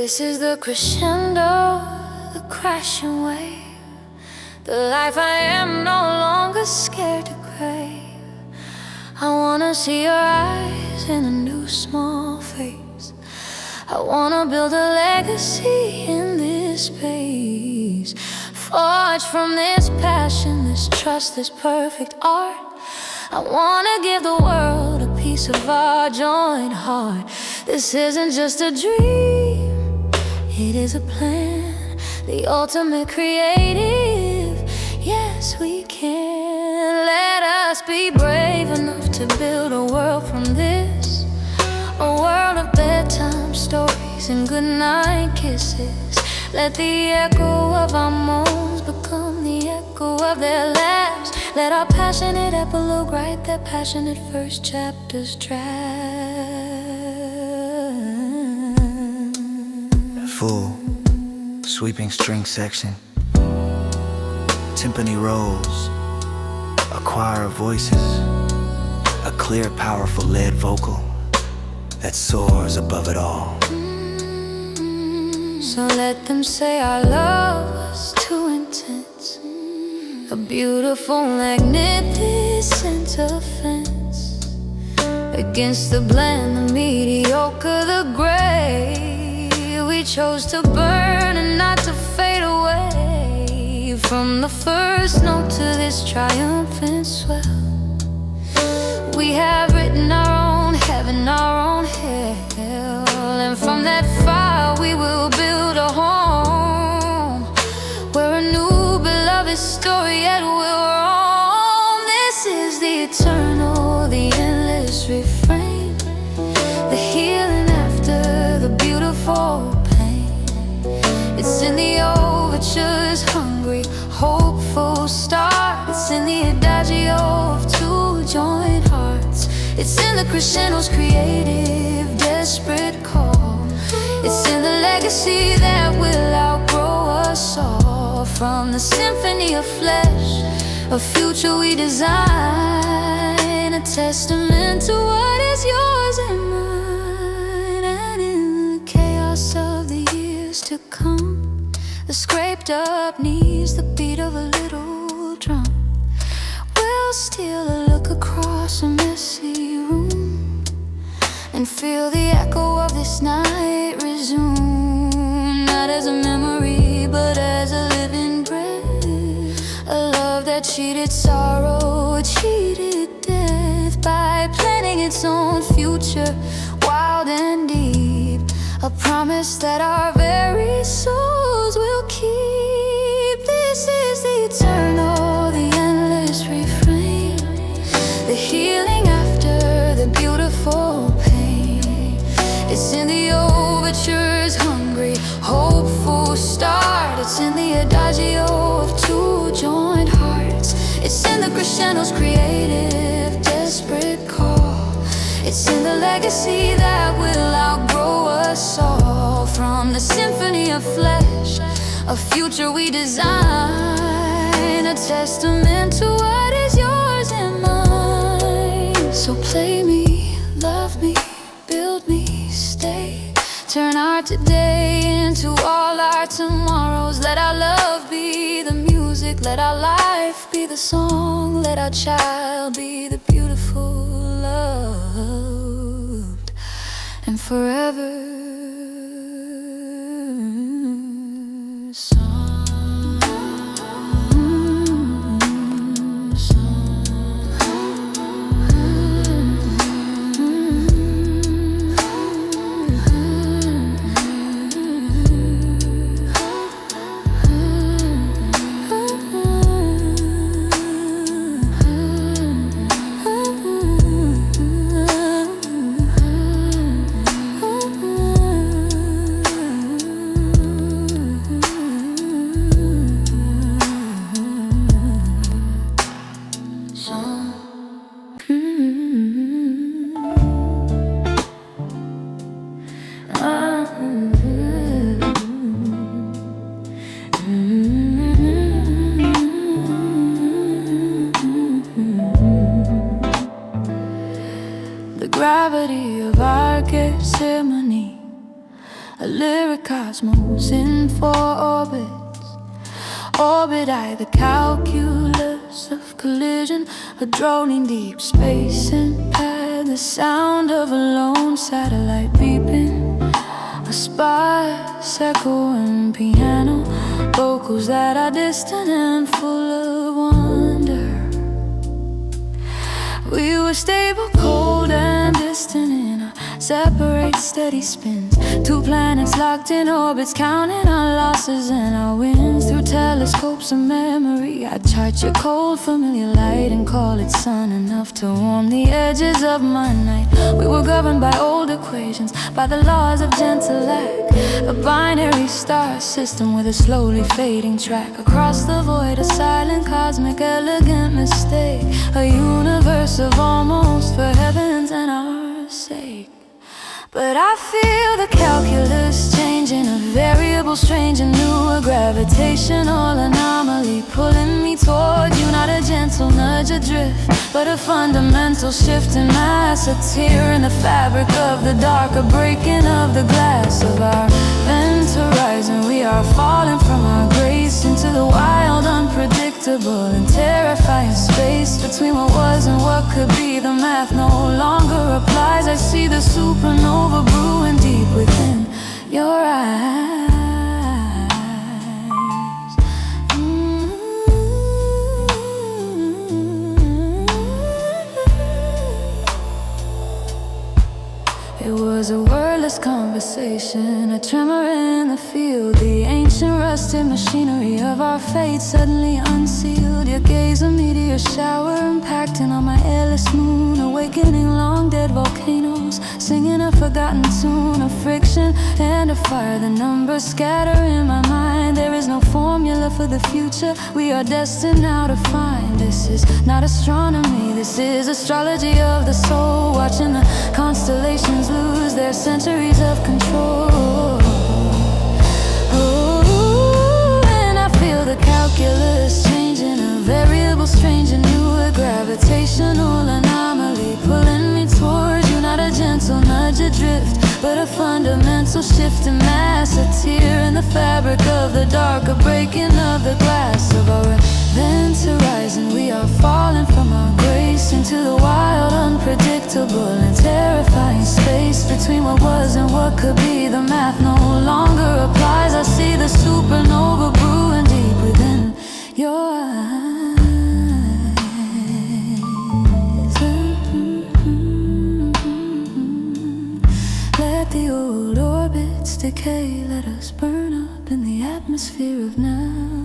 This is the crescendo, the crashing wave, the life I am no longer scared to crave. I wanna see your eyes in a new small face. I wanna build a legacy in this space, forged from this passion, this trust, this perfect art. I wanna give the world a piece of our joint heart. This isn't just a dream, it is a plan, the ultimate creative. Yes, we can. Let us be brave enough to build a world from this, a world of bedtime stories and goodnight kisses. Let the echo of our moans become the echo of their laughs. Let our passionate epilogue write their passionate first chapters draft. Full, sweeping string section, timpani rolls, a choir of voices, a clear, powerful lead vocal that soars above it all. So let them say our love was too intense, a beautiful, magnificent offense against the bland, the mediocre, the gray. We chose to burn and not to fade away. From the first note to this triumphant swell, we have written our own heaven, our own hell. And from that fire we will build a home where a new beloved story yet will roam. This is the eternal, the endless refrain, the healing after the beautiful pain. It's in the overture's hungry, hopeful start. It's in the adagio of two joined hearts. It's in the crescendo's creative, desperate call. It's in the legacy that will outgrow us all. From the symphony of flesh, a future we design, a testament to what is yours and mine. And in the chaos of the years to come, the scraped up knees, the beat of a little drum, we'll steal a look across a messy room and feel the echo of this night resume. Not as a memory, but as a living breath, a love that cheated sorrow, cheated death, by planning its own future, wild and deep. A promise that our very souls will keep. This is the eternal, the endless refrain, the healing after the beautiful pain. It's in the overture's hungry, hopeful start. It's in the adagio of two joined hearts. It's in the crescendo's creative, desperate call. It's in the legacy that will outgrow us all. From the symphony of flesh, a future we design, a testament to what is yours and mine. So play me, love me, build me, stay. Turn our today into all our tomorrows. Let our love be the music, let our life be the song. Let our child be the beautiful, loved, and forever song. The gravity of our Gethsemane a lyric cosmos in 4 orbits. Orbit I, the calculus of collision, a droning deep space impact, the sound of a lone satellite beeping, a sparse echoing piano, vocals that are distant and full of wonder. We were stable, cold and distant in our separate steady spins, 2 planets locked in orbits, counting our losses and our wins. Through telescopes of memory, I chart your cold familiar light and call it sun, enough to warm the edges of my night. We were governed by old equations, by the laws of gentle lack, a binary star system with a slowly fading track. Across the void, a silent cosmic elegant mistake, a universe of almost for heavens and our sake. But I feel the calculus changing, a variable strange and new, a gravitational anomaly pulling me toward you. Not a gentle nudge adrift, but a fundamental shift in mass, a tear in the fabric of the dark, a breaking of the glass of our bent horizon. We are falling from our grace into the wild, unpredictable and terrifying space between what was and what could be. The math no longer applies. I see the supernova brewing deep within your eyes. It was a wordless conversation, a tremor in the field, the ancient rusted machinery of our fate suddenly unsealed. Your gaze, a meteor shower impacting on my airless moon, awakening long dead volcanoes, singing a forgotten tune of friction and a fire. The numbers scatter in my mind. There is no formula for the future we are destined now to find. This is not astronomy, this is astrology of the soul, watching the constellations lose their centuries of control. Oh, and I feel the calculus changing, a variable strange and new, a gravitational anomaly pulling me towards you. Not a gentle nudge adrift, but a fundamental shift in mass, a tear in the fabric of the dark, a breaking of the glass of our event horizon. We are falling from our grace into the wild, unpredictable and terrifying space between what was and what could be. The math no longer applies. I see the supernova brewing deep within your eyes. Let the old orbits decay, let us burn up in the atmosphere of now.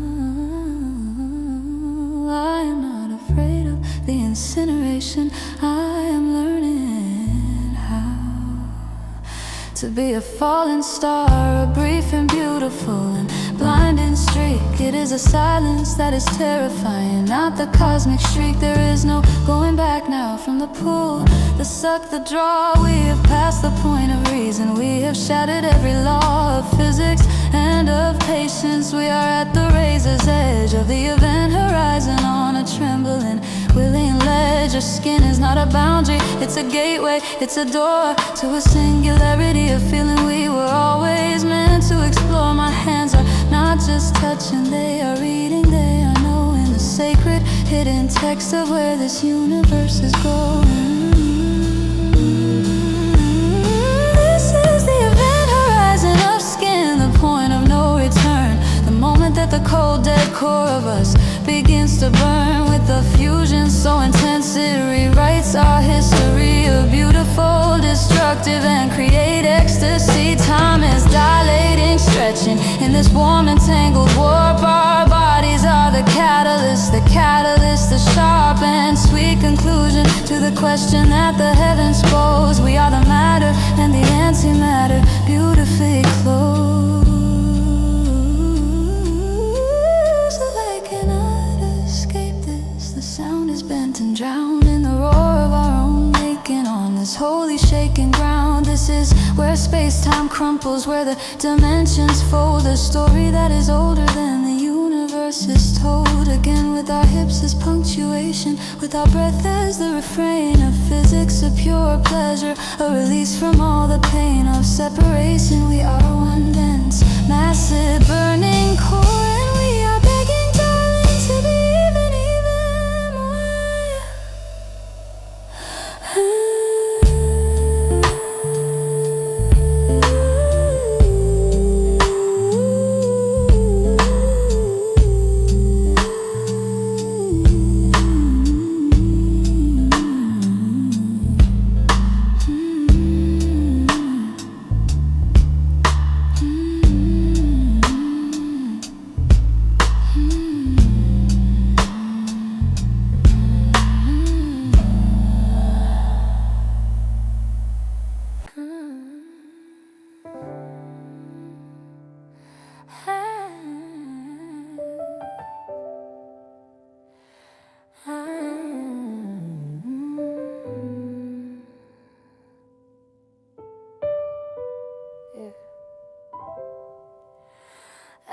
I am not afraid of the incineration, I am learning how to be a falling star, a brief and beautiful and blinding streak. It is a silence that is terrifying, not the cosmic shriek. There is no going back now from the pull, the suck, the draw. We have passed the point of reason. We have shattered every law of physics and of patience. We are at the razor's edge of the event horizon, on a trembling, willing ledge. Your skin is not a boundary, it's a gateway, it's a door to a singularity, a feeling we were always meant to explore. My hands are not just touching, they are reading, they are knowing the sacred hidden text of where this universe is going. This is the event horizon of skin, the point of no return, the moment that the cold dead core of us begins to burn with a fusion so intense it rewrites our history. A beautiful, destructive and create ecstasy. Time is dilating, stretching in this warm and tangled warp. Our bodies are the catalyst, the sharp and sweet conclusion to the question that the heavens pose. We are the matter and the antimatter, beautifully close. I cannot escape this. The sound is bent and drowned in the roar of our own making on this holy shaking ground. This is where space-time crumples, where the dimensions fold, a story that is older than the universe verses told again, with our hips as punctuation, with our breath as the refrain of physics, a pure pleasure, a release from all the pain of separation. We are one dense, massive, burning core, and we are begging, darling, to be even more.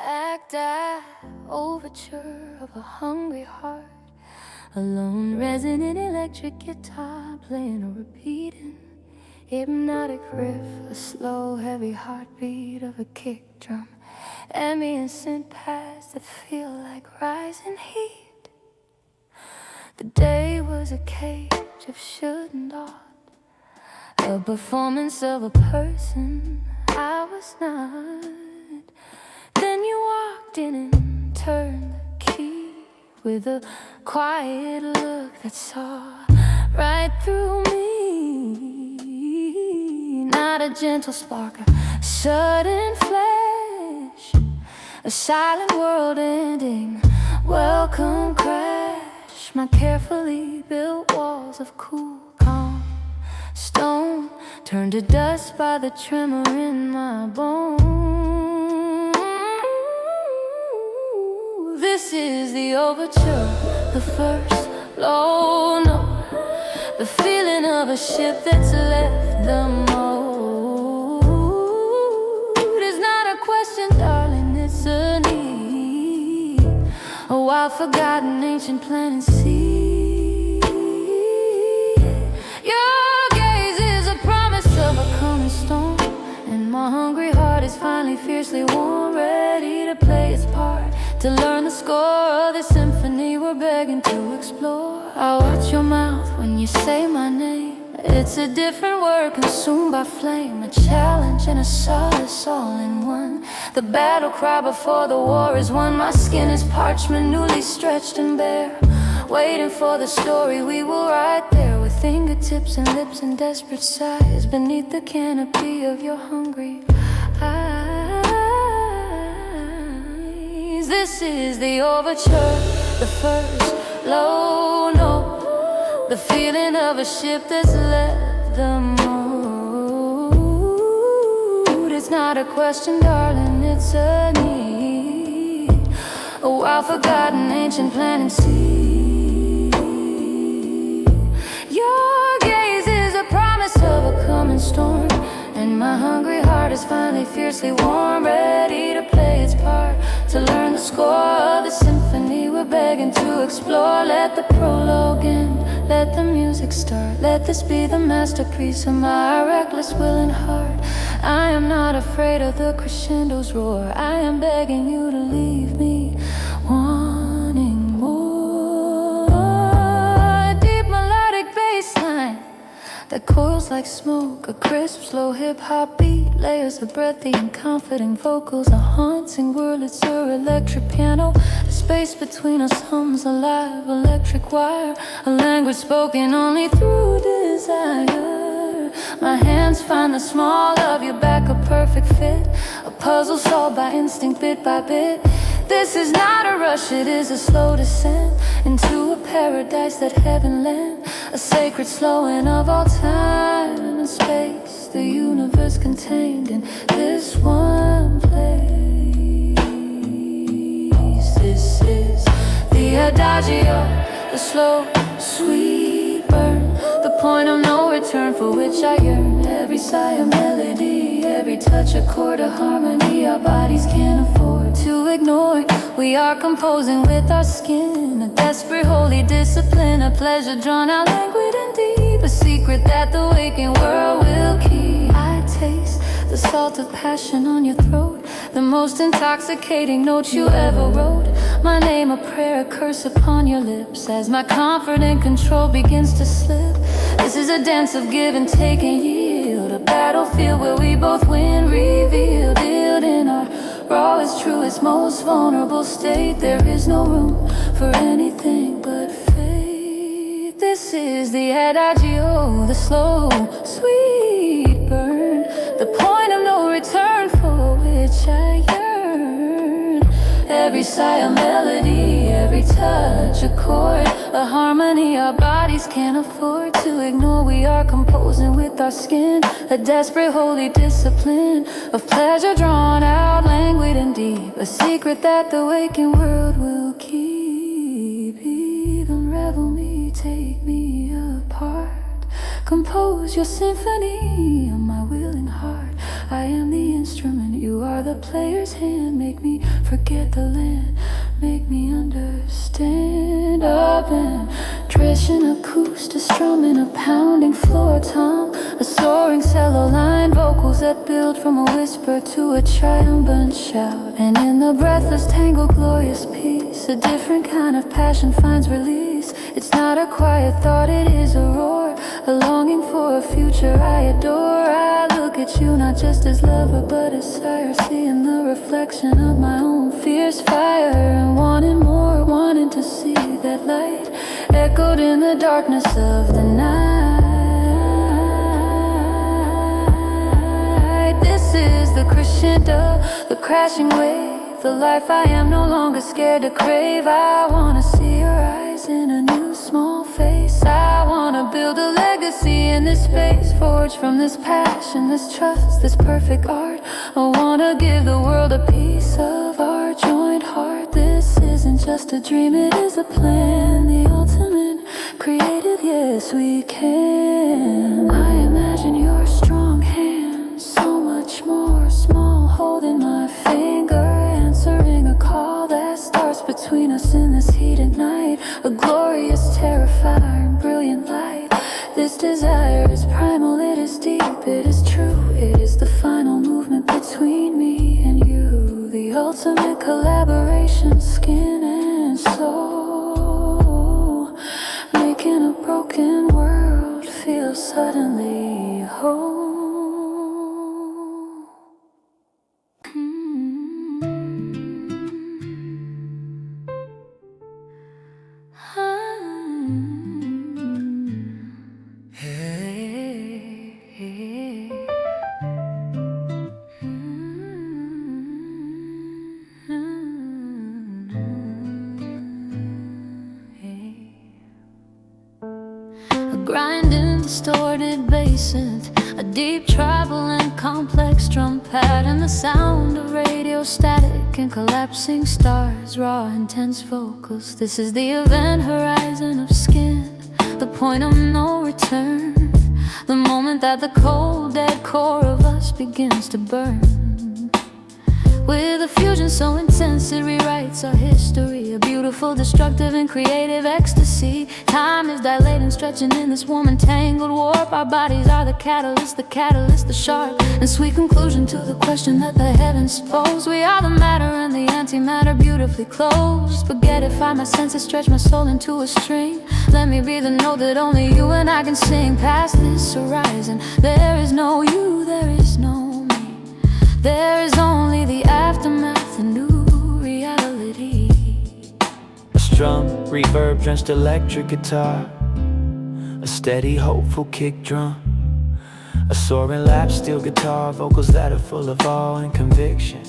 Act out, overture of a hungry heart, a lone resonant electric guitar playing or repeating, hypnotic riff, a slow heavy heartbeat of a kick drum, ambient synth paths that feel like rising heat. The day was a cage of should and ought, a performance of a person I was not. Then you walked in and turned the key with a quiet look that saw right through me. Not a gentle spark, a sudden flash, a silent world ending welcome crash. My carefully built walls of cool, calm stone turned to dust by the tremor in my bones. This is the overture, the first low note, the feeling of a ship that's left the moat. It's not a question, darling, it's a need, a wild forgotten ancient planet sea. Your gaze is a promise of a coming storm, and my hungry heart is finally fiercely warm, ready to play its part, to learn the score of the symphony we're begging to explore. I watch your mouth when you say my name. It's a different word consumed by flame, a challenge and a solace all in one. The battle cry before the war is won. My skin is parchment, newly stretched and bare, waiting for the story we will write there, with fingertips and lips and desperate sighs beneath the canopy of your hungry eyes. This is the overture, the first low note, the feeling of a ship that's left the moat. It's not a question, darling, it's a need, a wild forgotten ancient planet sea. Your gaze is a promise of a coming storm, and my hungry heart is finally fiercely warm, ready to play its part, to learn the score of the symphony we're begging to explore. Let the prologue end, let the music start, let this be the masterpiece of my reckless willing heart. I am not afraid of the crescendo's roar, I am begging you to leave me wanting more. A deep melodic bass line that coils like smoke, a crisp, slow hip-hop beat, layers of breathy and comforting vocals, a haunting Wurlitzer electric piano. The space between us hums a live electric wire, a language spoken only through desire. My hands find the small of your back, a perfect fit, a puzzle solved by instinct bit by bit. This is not a rush, it is a slow descent into a paradise that heaven lent, a sacred slowing of all time and space, the universe contained in this one place. This is the adagio, the slow, sweet burn, the point of no return for which I yearn. Every sigh a melody, every touch a chord, a harmony our bodies can't afford to ignore. We are composing with our skin, a desperate holy discipline, a pleasure drawn out languid and deep, a secret that the waking world will keep. I taste the salt of passion on your throat, the most intoxicating note you ever wrote. My name a prayer, a curse upon your lips, as my comfort and control begins to slip. This is a dance of give and take and yield, a battlefield where we both win, revealed in our rawest, truest, most vulnerable state. There is no room for anything but faith. This is the adagio, the slow, sweet burn, the point of no return for which I yearn. Every sigh a melody, every touch a chord, a harmony our bodies can't afford to ignore. We are composing with our skin, a desperate holy discipline of pleasure drawn out languid and deep, a secret that the waking world will keep. Even revel me, take me apart, compose your symphony on my willing heart. I am the instrument, you are the player's hand. Make me forget the land, make me understand. Up and dressing acoustic, strumming a pounding floor tom, a soaring cello line, vocals that build from a whisper to a triumphant shout. And in the breathless tangle, glorious peace, a different kind of passion finds release. It's not a quiet thought, it is a roar, a longing for a future I adore. I look at you not just as lover but as sire, seeing the reflection of my own fierce fire, and wanting more, wanting to see that light echoed in the darkness of the night. This is the crescendo, the crashing wave, the life I am no longer scared to crave. I wanna see your eyes in a new small face. I wanna build a legacy in this space, forged from this passion, this trust, this perfect art. I wanna give the world a piece of our joint heart. This isn't just a dream, it is a plan, the ultimate creative, yes we can. I imagine your strong hand, so much more small, holding my finger, answering a call that starts between us in this heated night. A glorious, terrifying, brilliant light. This desire is primal, it is deep, it is true. It is the final movement between me and you, the ultimate collaboration, skin and soul, making a broken world feel suddenly whole. Grinding, distorted bass synth, a deep treble and complex drum pattern, the sound of radio static and collapsing stars, raw, intense vocals. This is the event horizon of skin, the point of no return, the moment that the cold, dead core of us begins to burn. With a fusion so intense it rewrites our history, a beautiful, destructive and creative ecstasy. Time is dilating, stretching in this warm and tangled warp. Our bodies are the catalyst, the sharp and sweet conclusion to the question that the heavens pose. We are the matter and the antimatter, beautifully close. Spaghettify my senses, stretch my soul into a string. Let me be the note that only you and I can sing. Past this horizon, there is no you, there is no me. There is only the aftermath, a new reality. A strum, reverb, drenched electric guitar, a steady, hopeful kick drum, a soaring lap steel guitar, vocals that are full of awe and conviction.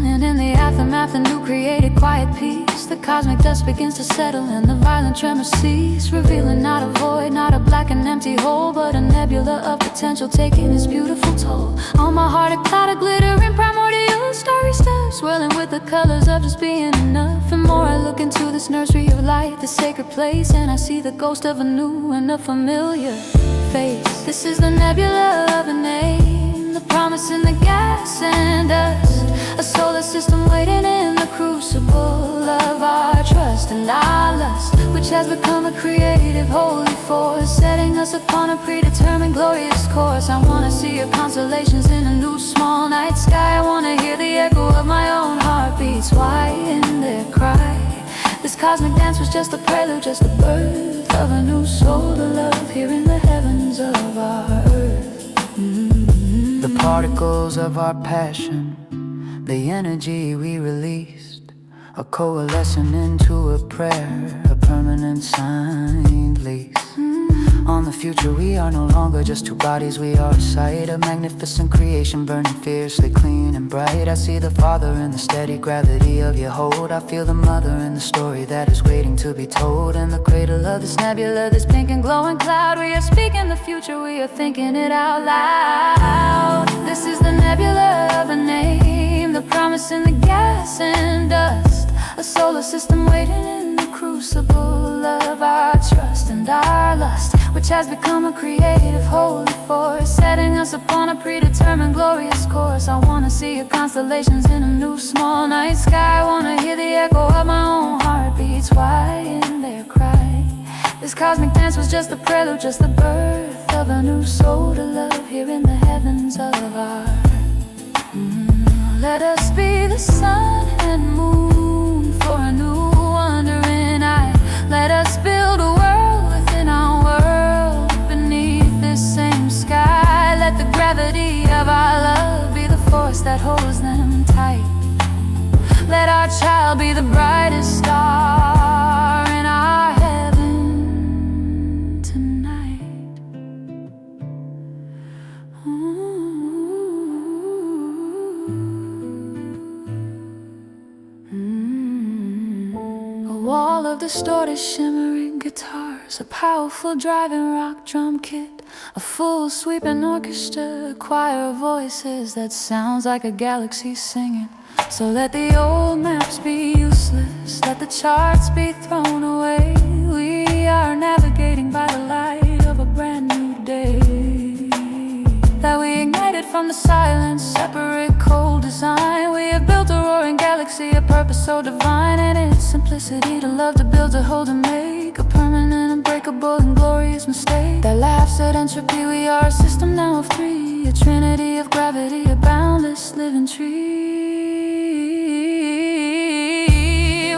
And in the aftermath, a new created quiet peace. The cosmic dust begins to settle and the violent tremors cease, revealing not a void, not a black and empty hole, but a nebula of potential taking its beautiful toll. On my heart a cloud of glittering primordial starry steps, swirling with the colors of just being enough. And more I look into this nursery of light, the sacred place, and I see the ghost of a new and a familiar face. This is the nebula of a name, the promise in the gas and dust, A solar system waiting in the crucible of our trust and our lust, which has become a creative holy force, setting us upon a predetermined glorious course. I wanna see your constellations in a new small night sky. I wanna hear the echo of my own heartbeats. Why in their cry? This cosmic dance was just a prelude, just the birth of a new soul to love here in the heavens of our earth. The particles of our passion, the energy we released, are coalescing into a prayer, a permanent signed lease. On the future we are no longer just two bodies, we are a sight, a magnificent creation burning fiercely clean and bright. I see the Father in the steady gravity of your hold. I feel the Mother in the story that is waiting to be told. In the cradle of this nebula, this pink and glowing cloud, we are speaking the future, we are thinking it out loud. This is the nebula of a name, the promise in the gas and dust, a solar system waiting in the crucible of our trust and our lust, which has become a creative holy force, setting us upon a predetermined glorious course. I wanna see your constellations in a new small night sky. I wanna hear the echo of my own heartbeats. Why in their cry? This cosmic dance was just a prelude, just the birth of a new soul to love here in the heavens of our Let us be the sun and moon for a new wandering eye. Let us build a world within our world, beneath this same sky. Let the gravity of our love be the force that holds them tight. Let our child be the brightest star in our heaven tonight. A wall of distorted shimmering guitars, a powerful driving rock drum kit, a full sweeping orchestra, a choir of voices that sounds like a galaxy singing. So let the old maps be useless, let the charts be thrown away. We are navigating by the light of a brand new day that we ignited from the silence, separate cold design. We have built a roaring galaxy, a purpose so divine, and its simplicity to love, to build, to hold, to make a permanent, unbreakable, and glorious mistake that laughs at entropy. We are a system now of three, a trinity of gravity, a boundless living tree.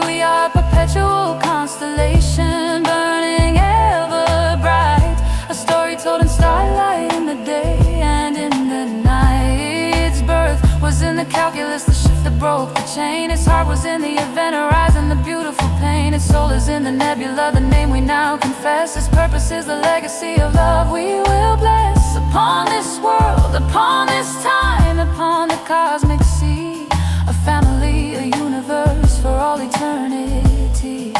We are a perpetual constellation, burning ever bright, a story told in starlight in the day and in the night. Its birth was in the calculus, the shift that broke the chain. Its heart was in the event horizon, the beautiful pain. Its soul is in the nebula, the name we now confess. Its purpose is the legacy of love we will bless upon this world, upon this time, upon the cosmic sea. A family, a universe for all eternity.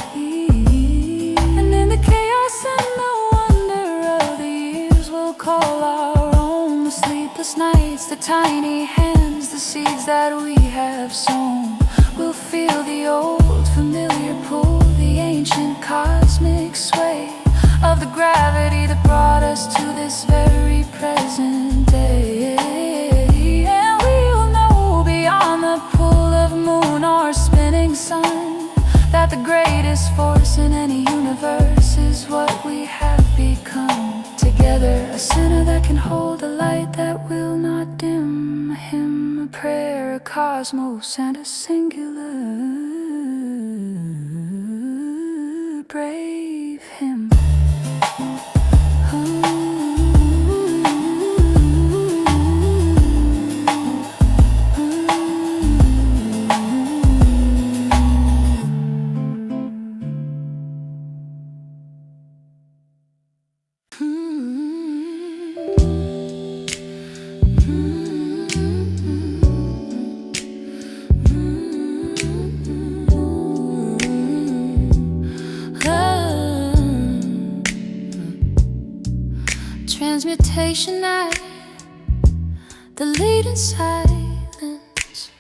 And in the chaos and the wonder of the years, we'll call our own the sleepless nights, the tiny hands, the seeds that we have sown. We'll feel the old familiar pull, the ancient cosmic sway of the gravity that brought us to this very present day. And we'll know beyond the pull of moon or spinning sun that the greatest force in any universe is what we have become. Together, a center that can hold a light that will not dim. A hymn, a prayer, a cosmos, and a singular brave hymn. Transmutation night, the lead in silence,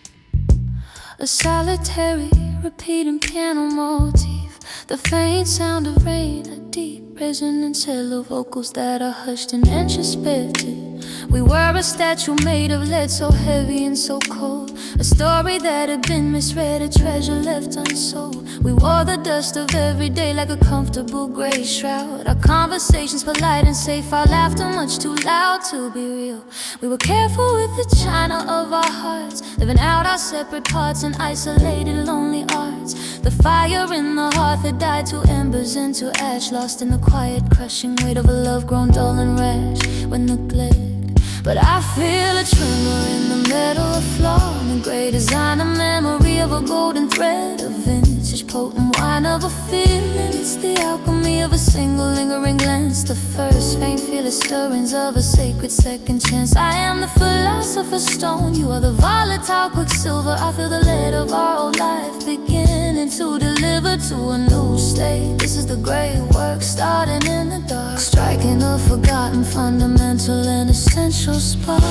a solitary repeating piano motif, the faint sound of rain, a deep resonance, hello vocals that are hushed and introspective. We were a statue made of lead, so heavy and so cold. A story that had been misread, a treasure left unsold. We wore the dust of every day like a comfortable gray shroud. Our conversations polite and safe, our laughter much too loud to be real. We were careful with the china of our hearts, living out our separate parts in isolated, lonely arts. The fire in the hearth had died to embers and to ash, lost in the quiet, crushing weight of a love grown dull and rash when neglected. But I feel a tremor in the metal of flaw, and the gray design, a memory of a golden thread, a vintage potent wine of a feeling. It's the alchemy of a single lingering glance, the first faint fearless stirrings of a sacred second chance. I am the philosopher's stone, you are the volatile quicksilver. I feel the lead of our old life beginning to deliver to a new state. This is the great work starting in the dark, striking a forgotten fundamental and essential spark.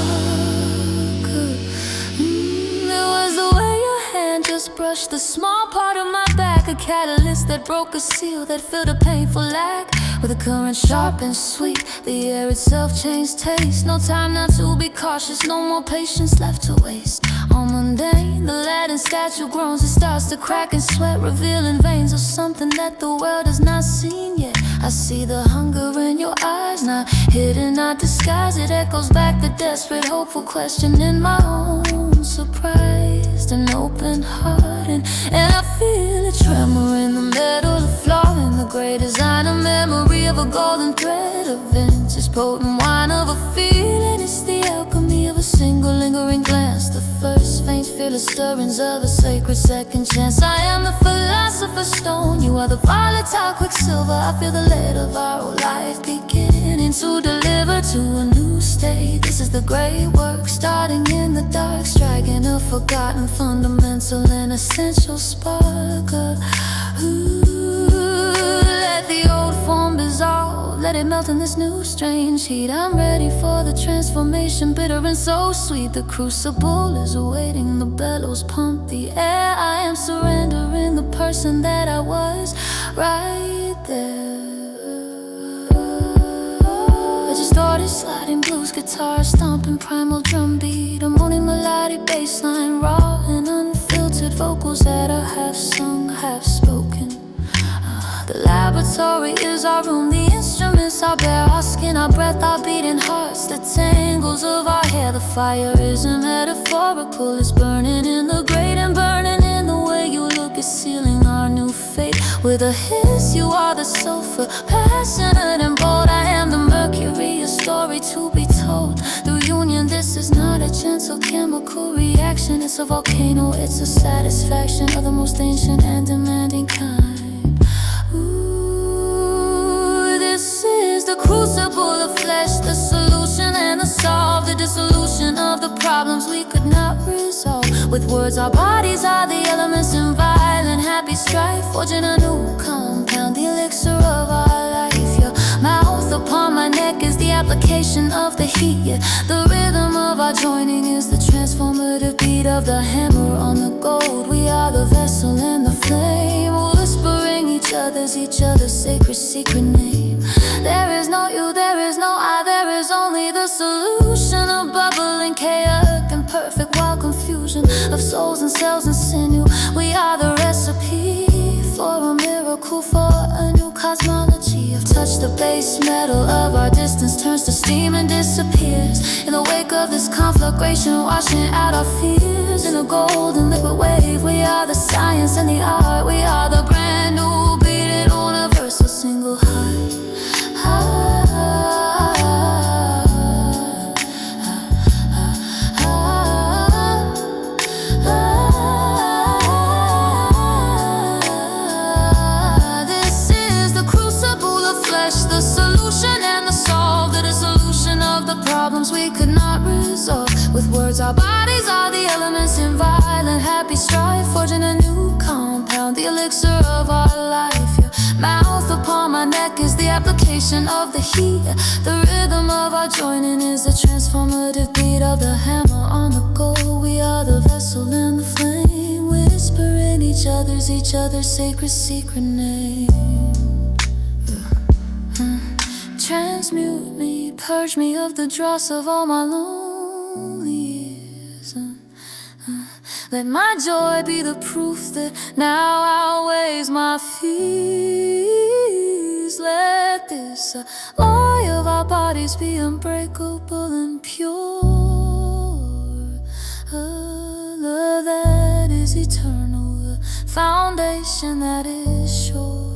It was the way your hand just brushed the small part of my back, a catalyst that broke a seal that filled a painful lack. With a current sharp and sweet, the air itself changed taste. No time now to be cautious, no more patience left to waste. All mundane, the Latin statue groans, it starts to crack and sweat, revealing veins of something that the world has not seen yet. I see the hunger in your eyes, not hidden, not disguised. It echoes back the desperate, hopeful question in my own, surprised and open hearted. And I feel a tremor in the metal, a flaw in the gray design, a memory of a golden thread, a vintage potent wine of a feeling. It's the alchemy of a single lingering glance, the first faint fearless stirrings of a sacred second chance. I am the philosopher's stone, you are the volatile quicksilver. I feel the lead of our old life beginning to deliver to a new state. This is the great work starting in the dark, striking a forgotten fundamental and essential spark. Let the old form dissolve, let it melt in this new strange heat. I'm ready for the transformation, bitter and so sweet. The crucible is awaiting, the bellows pump the air. I am surrendering the person that I was right there. A distorted sliding blues guitar, stomping primal drum beat, a moaning melodic bass line, raw and unfiltered vocals that are half sung, half spoken. The laboratory is our room, the instruments are bare, our skin, our breath, our beating hearts, the tangles of our hair. The fire isn't metaphorical, it's burning in the grate and burning in the way you look at sealing our new fate. With a hiss, you are the sulfur, passionate and bold. I am the mercury, a story to be told. Through union, this is not a gentle chemical reaction, it's a volcano, it's a satisfaction of the most ancient and demanding kind. This is the crucible of flesh, the solution and the solve, the dissolution of the problems we could not resolve. With words, our bodies are the elements in violent, happy strife, forging a new compound, the elixir of our life. Your mouth upon my neck is the application of the heat, yeah. The rhythm of our joining is the transformative beat of the hammer on the gold. We are the vessel and the flame, whispering each other's sacred secret name. There is no you, there is no I, there is only the solution of bubbling chaos and perfect wild confusion of souls and cells and sinew. We are the recipe for a miracle, for a new cosmology. I've touched the base metal of our distance, turns to steam and disappears in the wake of this conflagration, washing out our fears in a golden liquid wave. We are the science and the art, we are the brand new beating universal single heart. This is the crucible of flesh, the solution and the solve, the dissolution of the problems we could not resolve. With words, our bodies are the elements in violent, happy strife, forging a new compound, the elixir of our life. Your mouth upon my neck is the application of the heat, the rhythm of our joining is the transformative beat of the hammer on the gold. We are the vessel and the flame, whispering each other's sacred secret name. Transmute me purge me of the dross of all my lonely years. Let my joy be the proof that now outweighs my fears. Let this oil of our bodies be unbreakable and pure. Love that is eternal, a foundation that is sure.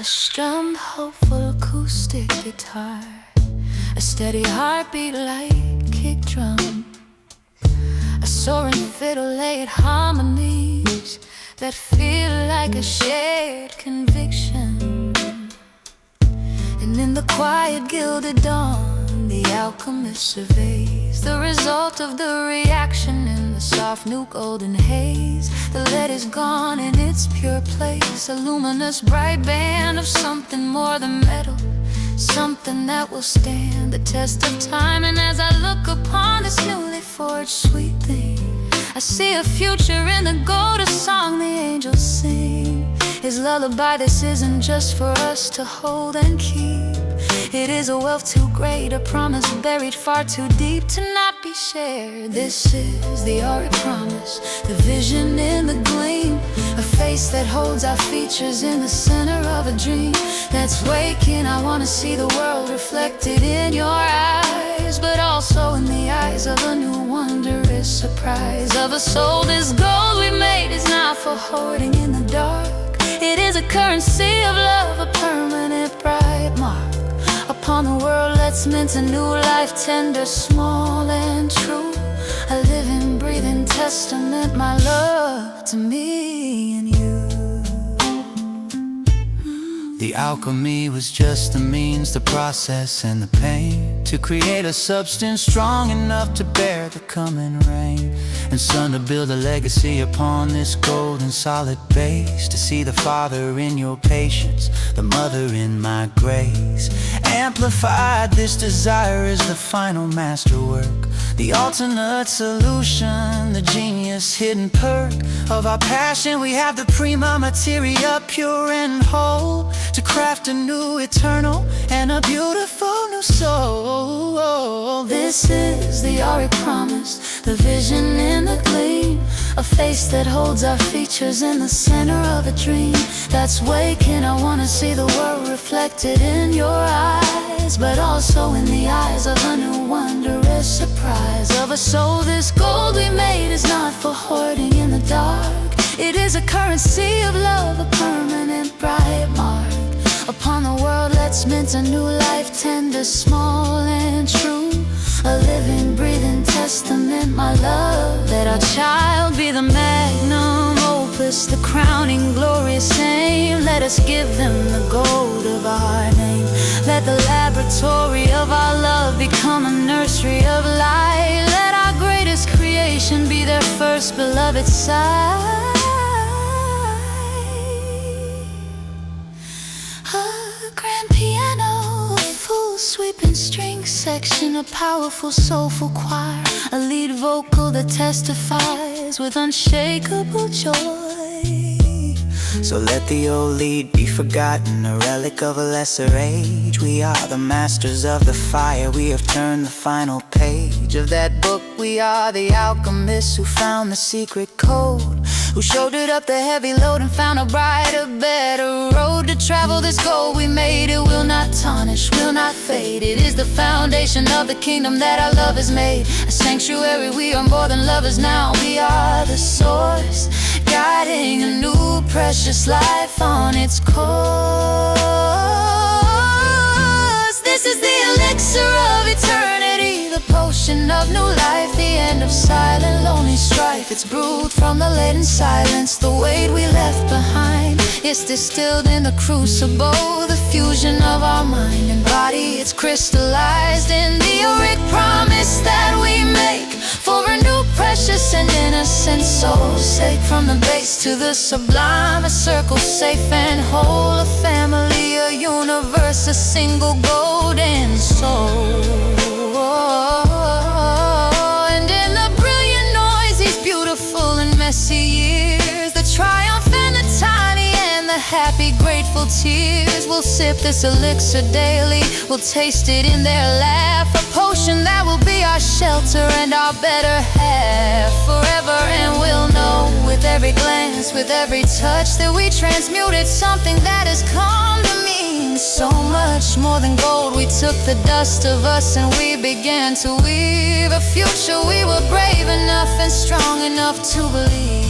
A strummed, hopeful acoustic guitar, a steady heartbeat like kick drum, a soaring fiddle laid harmonies that feel like a shared conviction. And in the quiet gilded dawn, the alchemist surveys the result of the reaction in the soft new golden haze. The lead is gone in its pure place, a luminous bright band of something more than metal, something that will stand the test of time. And as I look upon this newly forged sweet thing, I see a future in the golden song the angels sing. His lullaby, this isn't just for us to hold and keep. It is a wealth too great, a promise buried far too deep to not be shared. This is the Ari promise, the vision in the gleam, a face that holds our features in the center of a dream that's waking. I want to see the world reflected in your eyes, but also in the eyes of a new wondrous surprise of a soul. This gold we made is not for hoarding in the dark. It is a currency of love, a permanent bright mark upon the world. Let's mint a new life, tender, small and true, a living, breathing testament, my love, to me and you. The alchemy was just the means, the process and the pain, to create a substance strong enough to bear the coming rain. And son, to build a legacy upon this golden solid base, to see the Father in your patience, the Mother in my grace. Amplified, this desire is the final masterwork, the alternate solution, the genius hidden perk of our passion. We have the prima materia, pure and whole, to craft a new eternal and a beautiful new soul. This is the Ari promise, the vision in the gleam, a face that holds our features in the center of a dream that's waking. I want to see the world reflected in your eyes, but also in the eyes of a new wondrous surprise of a soul. This gold we made is not for hoarding in the dark. It is a currency of love, a permanent bright mark upon the world. Let's mint a new life, tender, small and true, a living, breathing testament, my love. Let our child be the magnum opus, the crowning glorious aim. Let us give them the gold of our name. Let the laboratory of our love become a nursery of light. Let our greatest creation be their first beloved sight. A grand piano, a full sweeping string section, a powerful soulful choir, a lead vocal that testifies with unshakable joy. So let the old lead be forgotten, a relic of a lesser age. We are the masters of the fire, we have turned the final page of that book. We are the alchemists who found the secret code, who shouldered up the heavy load and found a brighter, better road to travel. This gold we made, it will not tarnish, will not fade. It is the foundation of the kingdom that our love has made, a sanctuary. We are more than lovers now, we are the source, guiding a new precious life on its course. This is the elixir of eternity, the potion of new life, the end of silent, lonely strife. It's brewed from the latent silence, the weight we left behind. It's distilled in the crucible, the fusion of our mind and body. It's crystallized in the auric promise that we make for a new, precious and innocent soul. Safe from the base to the sublime, a circle safe and whole, a family, a universe, a single golden soul. And in the brilliant noise, these beautiful and messy years, the triumph and the tiny and the happy, grateful tears, we'll sip this elixir daily, we'll taste it in their laugh, a potion that will be our shelter and our better half forever. And we'll know with every glance, with every touch, that we transmuted something that has come to mean so much more than gold. We took the dust of us and we began to weave a future we were brave enough and strong enough to believe.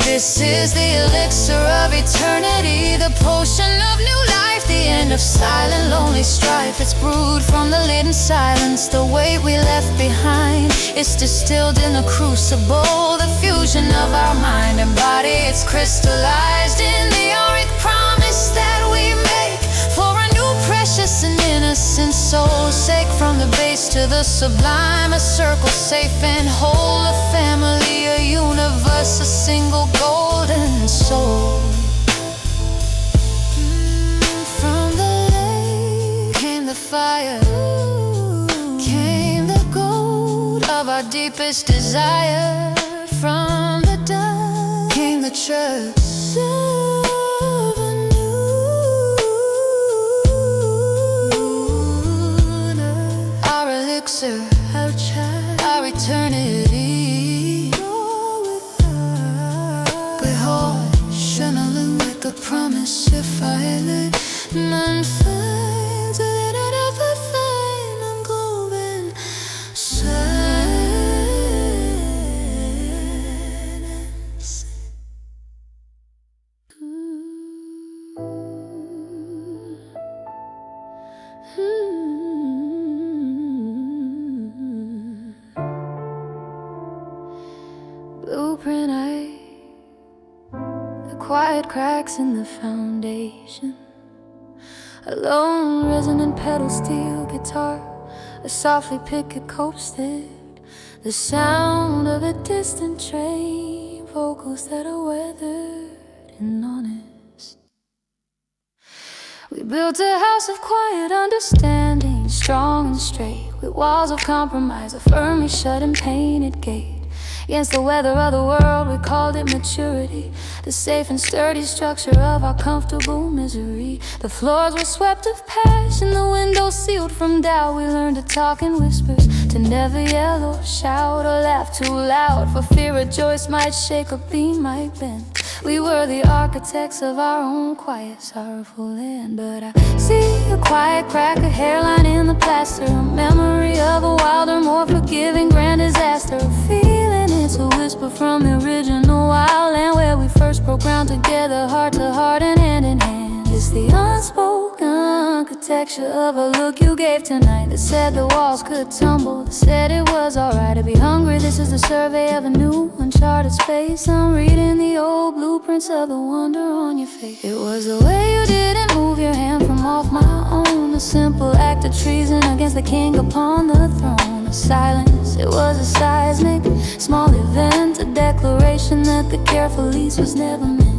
This is the elixir of eternity, the potion of new life, the end of silent, lonely strife. It's brewed from the lid in silence, the weight we left behind. It's distilled in the crucible, the fusion of our mind and body. It's crystallized in the auric promise that we make for a new, precious and innocent soul. Sake from the base to the sublime, a circle safe and whole, a family, a universe, a single golden soul. From the lake came the fire, came the gold of our deepest desire. From the dust came the trust of a new, our elixir, our child, our eternity. Behold, channeling like a promise, if I let none find, so that I'd ever find unglowing silence. Blueprint eye, the quiet cracks in the foundation, a lone resonant pedal steel guitar, a softly picket coaster, the sound of a distant train, vocals that are weathered and honest. We built a house of quiet understanding, strong and straight, with walls of compromise, a firmly shut and painted gate. Against the weather of the world, we called it maturity, the safe and sturdy structure of our comfortable misery. The floors were swept of passion, the windows sealed from doubt. We learned to talk in whispers, to never yell or shout or laugh too loud, for fear a joist might shake or beam might bend. We were the architects of our own quiet, sorrowful land. But I see a quiet crack, a hairline in the plaster, a memory of a wilder, more forgiving grand disaster. A feeling, it's a whisper from the original wild land, where we first broke ground together, heart to heart and hand in hand. It's the unspoken architecture of a look you gave tonight, that said the walls could tumble, that said it was alright to be hungry. This is the survey of a new, uncharted space. I'm reading the old blueprints of the wonder on your face. It was the way you didn't move your hand from off my own, a simple act of treason against the king upon the throne. A silence, it was a seismic, small event, a declaration that the careful lease was never meant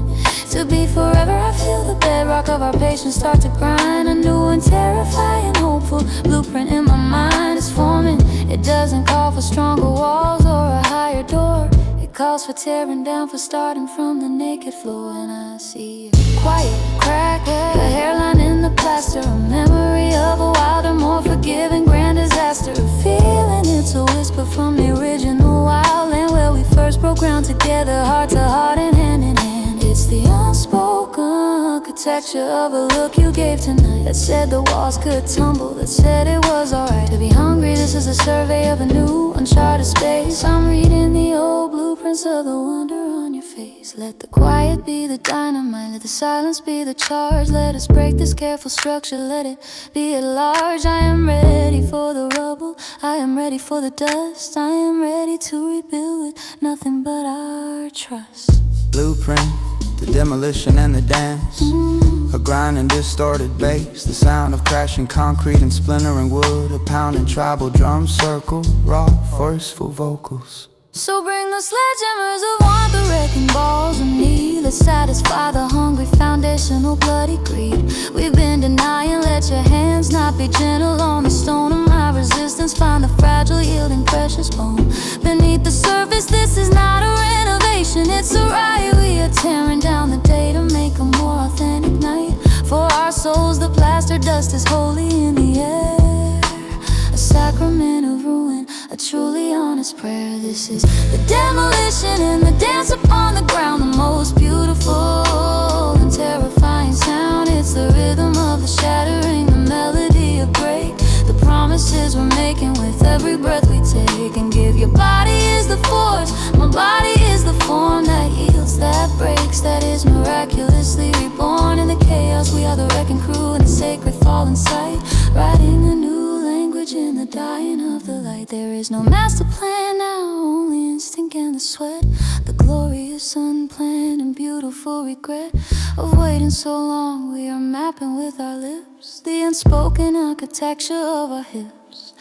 to be forever. I feel the bedrock of our patience start to grind, a new and terrifying, hopeful blueprint in my mind is forming. It doesn't call for stronger walls or a higher door, it calls for tearing down, for starting from the naked floor. And I see a quiet crack, a hairline in the plaster, a memory of a wilder, more forgiving grand disaster. A feeling, it's a whisper from the original wild land, where we first broke ground together, heart to heart and hand in hand. It's the unspoken architecture of a look you gave tonight, that said the walls could tumble, that said it was alright to be hungry. This is a survey of a new, uncharted space. I'm reading the old blueprints of the wonder on your face. Let the quiet be the dynamite, let the silence be the charge. Let us break this careful structure, let it be at large. I am ready for the rubble, I am ready for the dust, I am ready to rebuild with nothing but our trust. Blueprint, the demolition and the dance. A grinding distorted bass, the sound of crashing concrete and splintering wood. A pounding tribal drum circle, raw, forceful vocals. So bring the sledgehammers of want, the wrecking balls of need. Let's satisfy the hungry foundational bloody greed. We've been denying, let your hands not be gentle on the stone of my resistance. Find the fragile, yielding precious bone beneath the surface. This is not a renovation, it's a riot. We are tearing down the day to make a more authentic night. For our souls, the plaster dust is holy in the air, a sacrament of ruin, a truly honest prayer. This is the demolition and the dance upon the ground, the most beautiful and terrifying sound. It's the rhythm of the shattering, the melody of break, the promises we're making with every breath we take. And give your body is the force, my body is the form that yields, that breaks, that is miraculously reborn. In the chaos we are the wrecking crew in the sacred fallen sight, writing a new language in the dying of the light. There is no master plan now, only instinct and the sweat, the glorious unplanned and beautiful regret of waiting so long. We are mapping with our lips the unspoken architecture of our hips,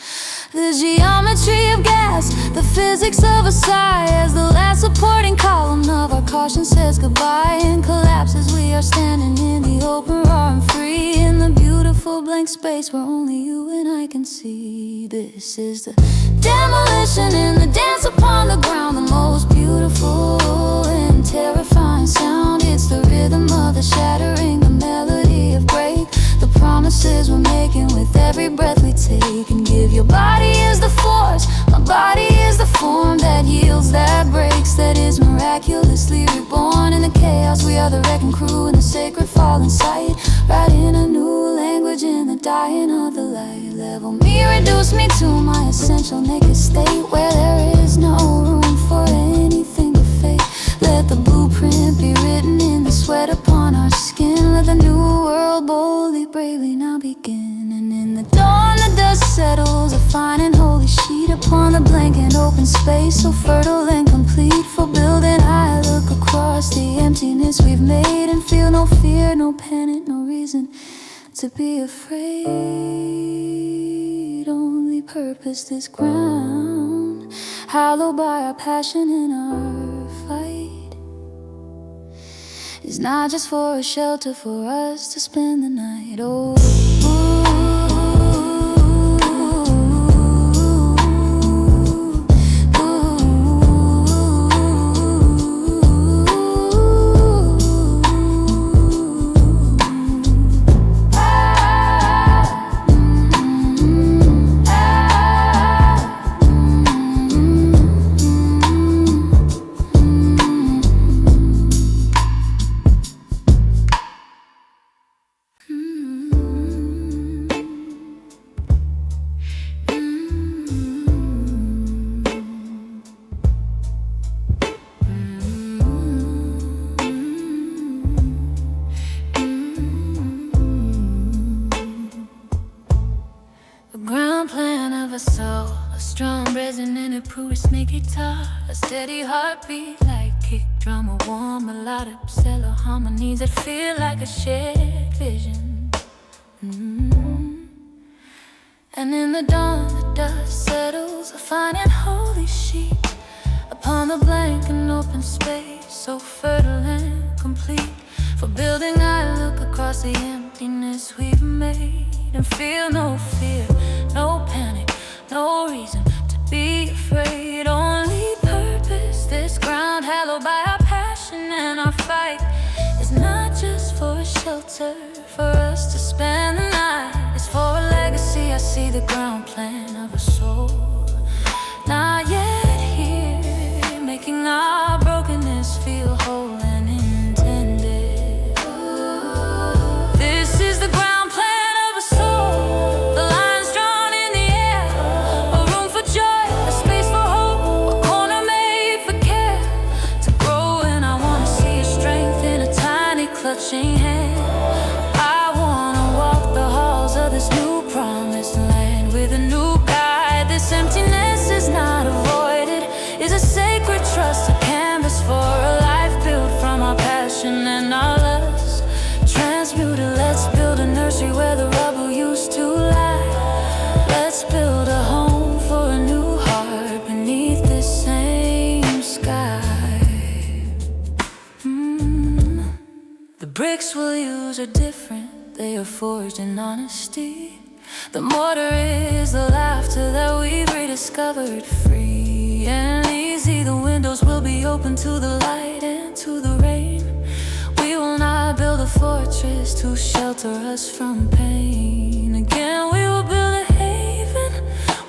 the geometry of gas, the physics of a sigh, as the last supporting column of our caution says goodbye and collapses. We are standing in the open, raw and free, in the beautiful blank space where only you and I can see. This is the demolition and the dance upon the ground, the most beautiful and terrifying sound. It's the rhythm of the shattering, the melody of break, the promises we're making with every breath we take. And give your body is the force, my body is the form that yields, that breaks, that is miraculously reborn. In the chaos we are the wrecking crew in the sacred fallen sight, writing a new language in the dying of the light. Level me, reduce me to my essential naked state, where there is no room for anything to fake. Let the blueprint be written in the sweat upon our skin. Let the new world boldly, bravely now begin. And in the dawn the dust settles, a fine and holy sheet upon the blank and open space, so fertile and complete for building. I look across the emptiness we've made and feel no fear, no panic, no reason to be afraid. Only purpose this ground, hallowed by our passion and our fight, is not just for a shelter for us to spend the night. Oh, a soul, a strong resonant rhythmic guitar, a steady heartbeat like kick drum, a warm melodic cello harmonies that feel like a shared vision. And in the dawn the dust settles, a fine and holy sheet upon the blank and open space, so fertile and complete for building. I look across the emptiness we've made and feel no fear, no panic, no reason to be afraid. Only purpose this ground, hallowed by our passion and our fight, is not just for a shelter for us to spend the night. It's for a legacy. I see the ground plan of a soul not yet here, making our brokenness feel whole and intended. This is the ground plan of a soul, the lines drawn in the air, a room for joy, a space for hope, a corner made for care to grow. And I wanna see your strength in a tiny clutching hand. I wanna walk the halls of this new promised land with a new guide. This emptiness is not avoided, is a sacred trust, a canvas for a life built from our passion nursery where the rubble used to lie. Let's build a home for a new heart beneath the same sky. The bricks we'll use are different, they are forged in honesty. The mortar is the laughter that we've rediscovered, free and easy. The windows will be open to the light and to the rain. We will not build a fortress to shelter us from pain. Again, we will build a haven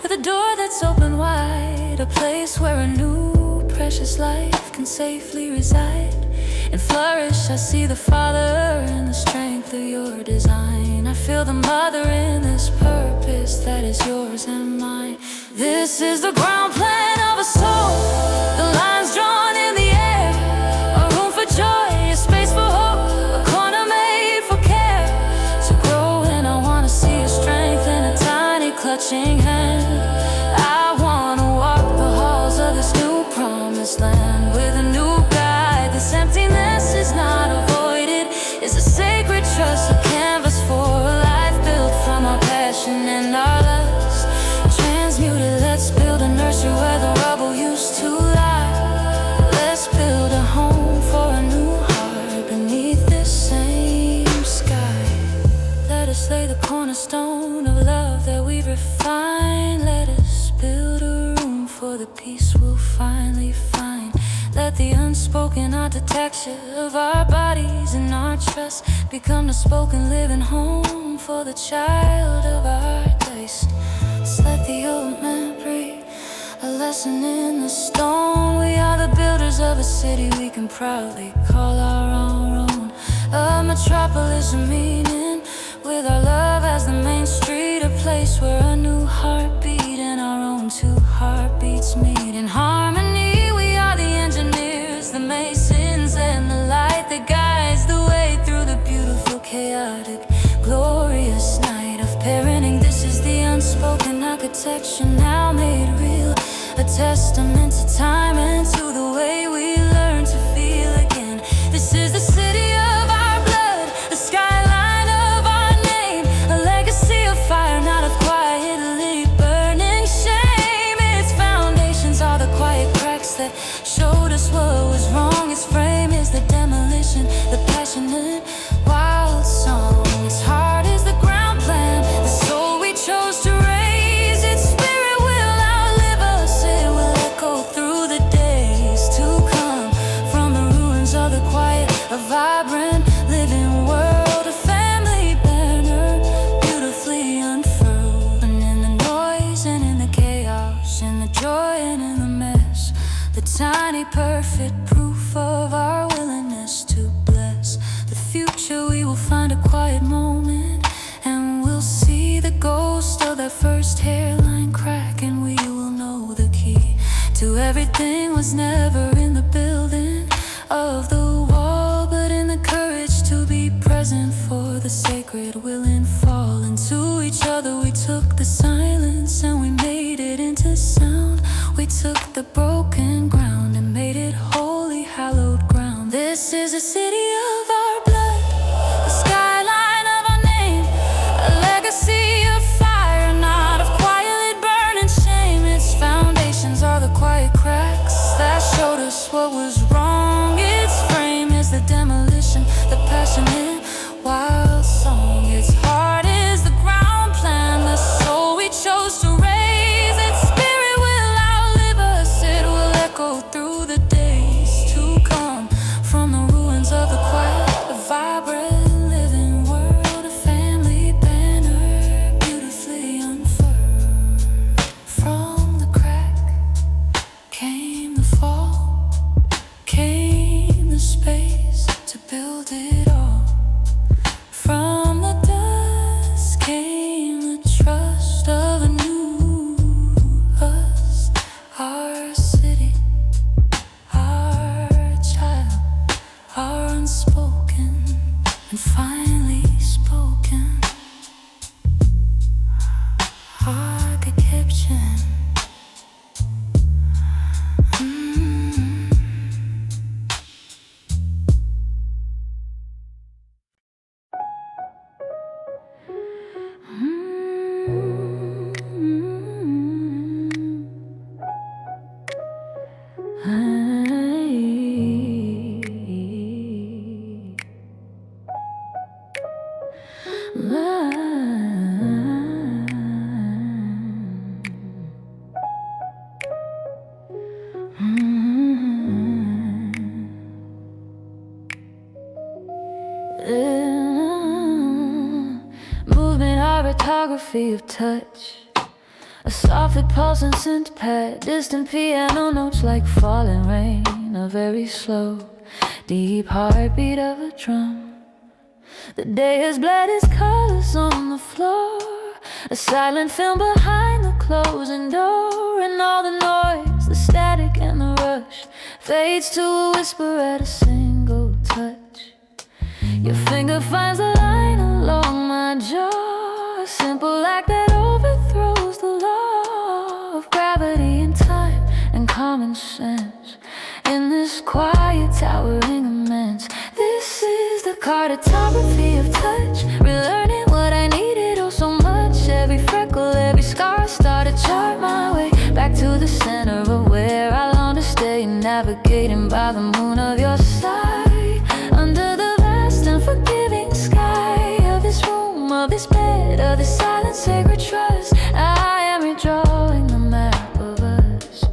with a door that's open wide, a place where a new precious life can safely reside and flourish. I see the Father in the strength of your design. I feel the Mother in this purpose that is yours and mine. This is the ground plan of a soul, the lines drawn in the air, a room for joy, a space for hope, a corner made for care to grow. And I wanna see your strength in a tiny clutching hand. I wanna walk the halls of this new promised land with a new guide. This emptiness is not avoided, it's a sacred trust, a canvas for a life built from our passion and our loves transmuted. Let's build a nursery where the rubble used to lie. Let's build a home for a new heart beneath this same sky. Let us lay the cornerstone of love that we've refined. Let us build a room for the peace we'll finally find. Let the unspoken architecture of our bodies and our trust become the spoken living home for the child of our days. Let's let the old man breathe, a lesson in the stone. We are the builders of a city we can proudly call our own. A metropolis of meaning, with our love as the main street. A place where a new heartbeat and our own two heartbeats meet in harmony. We are the engineers, the masons, and the light that guides the way through the beautiful, chaotic, glorious night of parenting. This is the unspoken architecture now made real, a testament to time and to the way we learn to feel again. This is the city of our blood, the skyline of our name, a legacy of fire, not of quietly burning shame. Its foundations are the quiet cracks that showed us what was wrong. Its frame is the demolition, the passionate wild song. Its heart is the ground plan, the soul we chose to raise. Its spirit will outlive us, it will echo through the days to come. From the ruins of the quiet, a vibrant living world, a family banner beautifully unfurled. And in the noise and in the chaos, in the joy and in the mess, the tiny perfect proof of our willingness to bless the future. We will find a quiet moment and we'll see the ghost of that first hairline crack, and we will know the key to everything was never in the building of the wall, but in the courage to be present for the sacred willing fall. Into each other we took the silence and we made it into sound. We took the broken ground and made it holy, hallowed ground. This is a city of our blood, the skyline of our name, a legacy of fire, not of quietly burning shame. Its foundations are the quiet cracks that showed us what was wrong. Its frame is the demolition, the passionate wild song. Its heart is the ground plan, the soul we chose to raise. Its spirit will outlive us, it will echo through the days to come. From the ruins of the quiet, a vibrant living world, a family banner beautifully unfurled. From the crack came the fall, came the space to build it all. From the dust came the trust of a new us, our city, our child, our unspoken and finally spoken architecture. Movement, orthography of touch, a softly pulsing synth pad, distant piano notes like falling rain, a very slow, deep heartbeat of a drum. The day has bled its colors on the floor, a silent film behind the closing door, and all the noise, the static and the rush fades to a whisper at a single touch. Your finger finds a line along my jaw, a simple act that overthrows the law of gravity and time and common sense. In this quiet, towering immense, this is the cartography of touch, relearning what I needed oh so much. Every freckle, every scar, start to chart my way back to the center of where I long to stay, navigating by the moon of your sight, under the vast and forgiving sky of this room, of this bed, of this silent sacred trust. I am redrawing the map of us.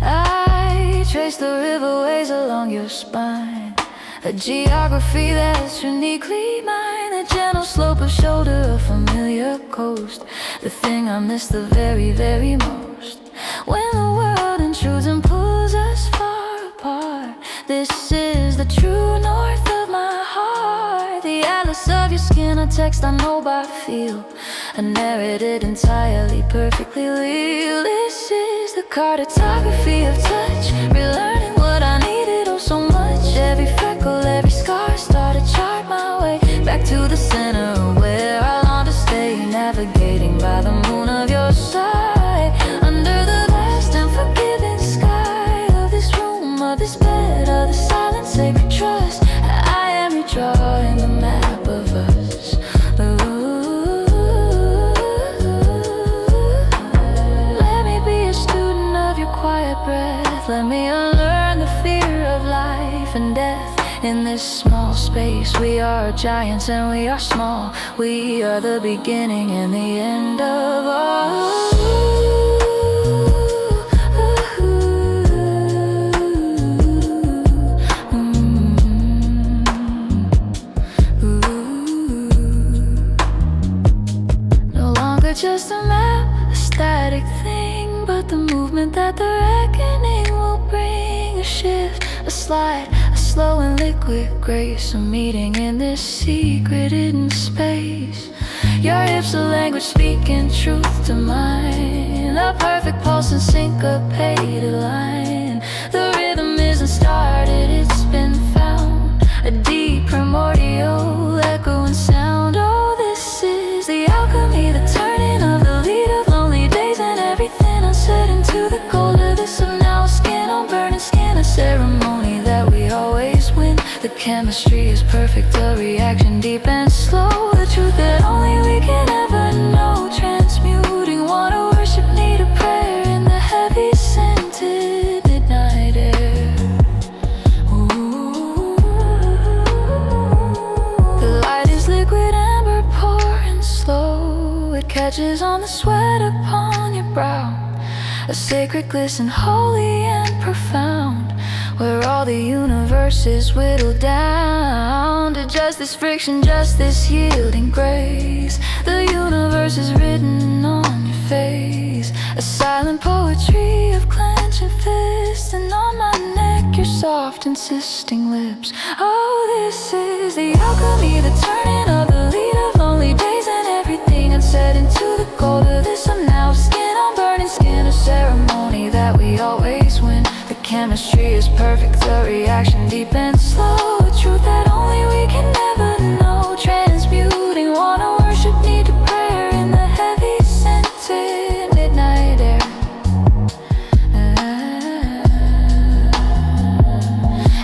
I trace the riverways along your spine, a geography that's uniquely mine, a gentle slope of shoulder, a familiar coast, the thing I miss the very, very most. When the world intrudes and pulls us far apart, this is the true north of my heart. The atlas of your skin, a text I know by feel, a narrative entirely perfectly real. This is the cartography of touch, relearning what I needed oh so much. Every freckle, every scar, start to chart my way back to the center where I long to stay, navigating by the moon of your side, under the vast and forgiving sky of this room, of this bed, of the silent sacred trust. I am redrawing the map of us. Let me be a student of your quiet breath, let me unlearn the fear of life and death. In this small space, we are giants and we are small. We are the beginning and the end of all. No longer just a map, a static thing, but the movement that the reckoning will bring. A shift, a slide, slow and liquid grace, a meeting in this secret hidden space. Your hips a language speaking truth to mine, a perfect pulse and syncopated line. The rhythm isn't started, it's been found, a deep primordial echoing sound. Oh, this is the alchemy, the turning of the lead of lonely days, and everything unsaid into the gold of this of now. Skin on burning skin, a ceremony that we always win. The chemistry is perfect, a reaction deep and slow, the truth that only we can ever know. Transmuting, wanna worship, need a prayer in the heavy scented midnight air. Ooh. The light is liquid amber, pouring slow, it catches on the sweat upon your brow, a sacred glisten, holy and profound, where all the universe is whittled down to just this friction, just this yielding grace. The universe is written on your face, a silent poetry of clenching fists, and on my neck your soft insisting lips. Oh, this is the alchemy, the turning of the lead of lonely days, and everything unsaid into the gold of this of now. Skin on burning skin, a ceremony that we always win. The chemistry is perfect, the reaction deep and slow, a truth that only we can never know. Transmuting, wanna worship, need to prayer in the heavy scented midnight air.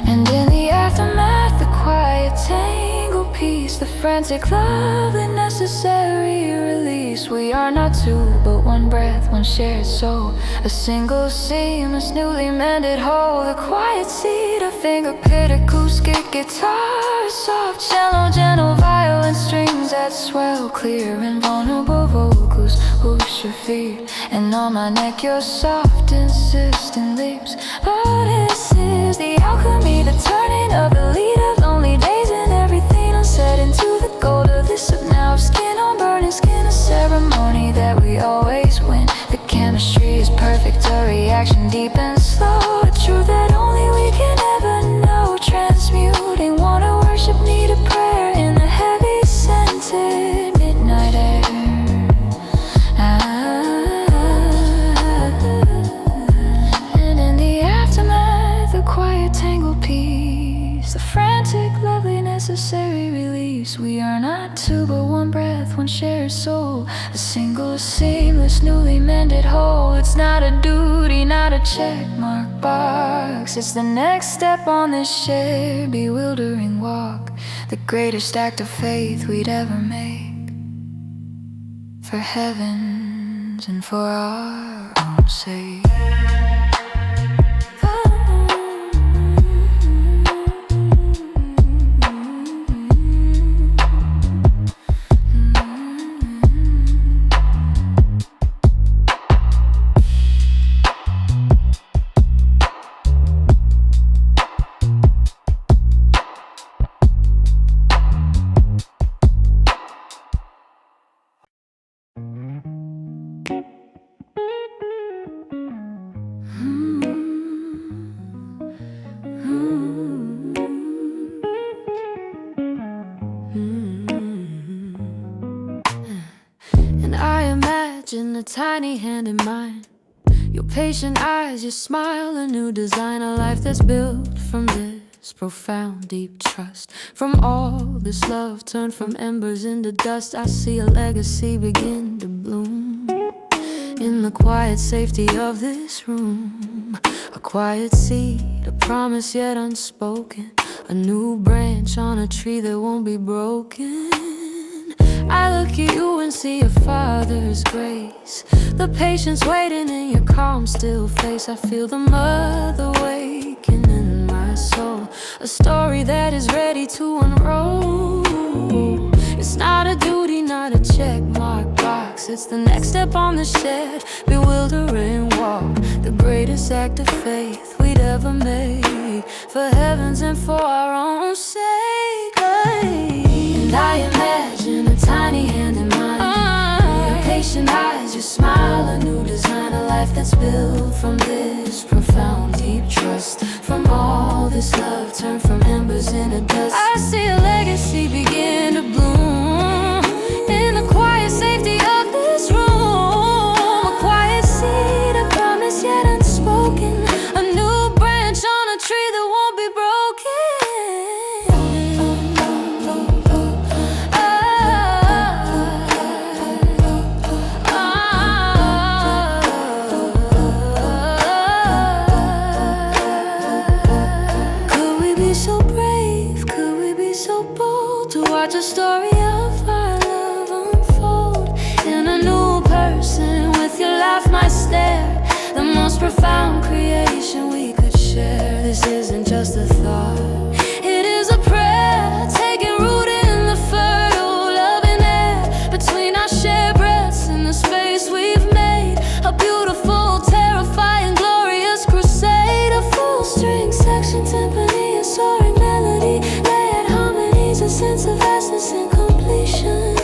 And in the aftermath, the quiet tangle piece, the frantic, lovely, necessary release. We are not two, but one breath, one shared soul. A single seamless, newly mended whole. The quiet seed, a finger pit, acoustic guitar, soft cello, gentle violin strings that swell, clear and vulnerable vocals. Whoosh your feet, and on my neck your soft, insistent lips. But this is the alchemy, the turning of the lead of lonely days, and everything unsaid into the gold of this of now. Skin on burning skin, a ceremony that we always win. The chemistry is perfect, a reaction deep and slow, a truth that only we can ever know. Transmuting, wanna worship, need a prayer in the heavy scented midnight air. And in the aftermath, the quiet tangled peace, the frantic, lovely, necessary release. We are not two, but one breath, one shared soul. A single, seamless, newly mended whole. It's not a duty, not a check mark box. It's the next step on this shared, bewildering walk. The greatest act of faith we'd ever make, for heaven's and for our own sake. And I imagine a tiny hand in mine, your patient eyes, your smile, a new design. A life that's built from this profound, deep trust. From all this love turned from embers into dust, I see a legacy begin to bloom in the quiet safety of this room. A quiet seed, a promise yet unspoken, a new branch on a tree that won't be broken. I look at you and see a father's grace, the patience waiting in your calm, still face. I feel the mother waking in my soul, a story that is ready to unroll. It's not a duty, not a check mark box. It's the next step on the shared, bewildering walk. The greatest act of faith we'd ever make, for heaven's and for our own sake. And I imagine a tiny hand in mine, your patient eyes, your smile, a new design. A life that's built from this profound, deep trust. From all this love turned from embers into dust, I see a legacy begin to bloom in the quiet safety of this room. A quiet seed, a promise yet unspoken, a new branch on a tree that won't be broken. Could we be so brave? Could we be so bold to watch a story of our love unfold in a new person? With your laugh, my stare, the most profound creation we could share. This isn't just a thought, it is a prayer, taking root in the fertile loving air between our shared breaths in the space we've made. A beautiful, terrifying, glorious crusade, a full string section, timpani, a soaring melody, layered harmonies, a sense of vastness and completion.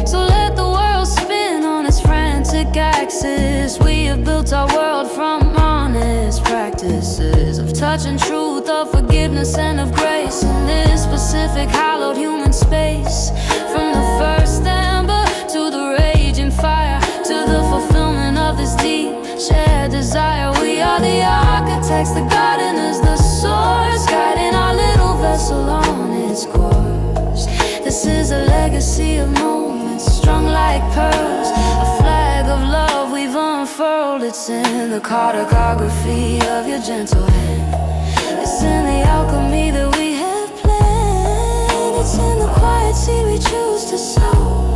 So let the world spin on its frantic axis. We have built our world from honest practices of touch and truth, of forgiveness and of grace, in this specific hallowed human space. From the first ember to the raging fire, to the fulfillment of this deep shared desire. We are the architects, the gardeners, the source, guiding our little vessel on its course. This is a legacy of moments strung like pearls, a flag of love we've unfurled. It's in the cartography of your gentle hand, it's in the alchemy that we have planned. It's in the quiet seed we choose to sow.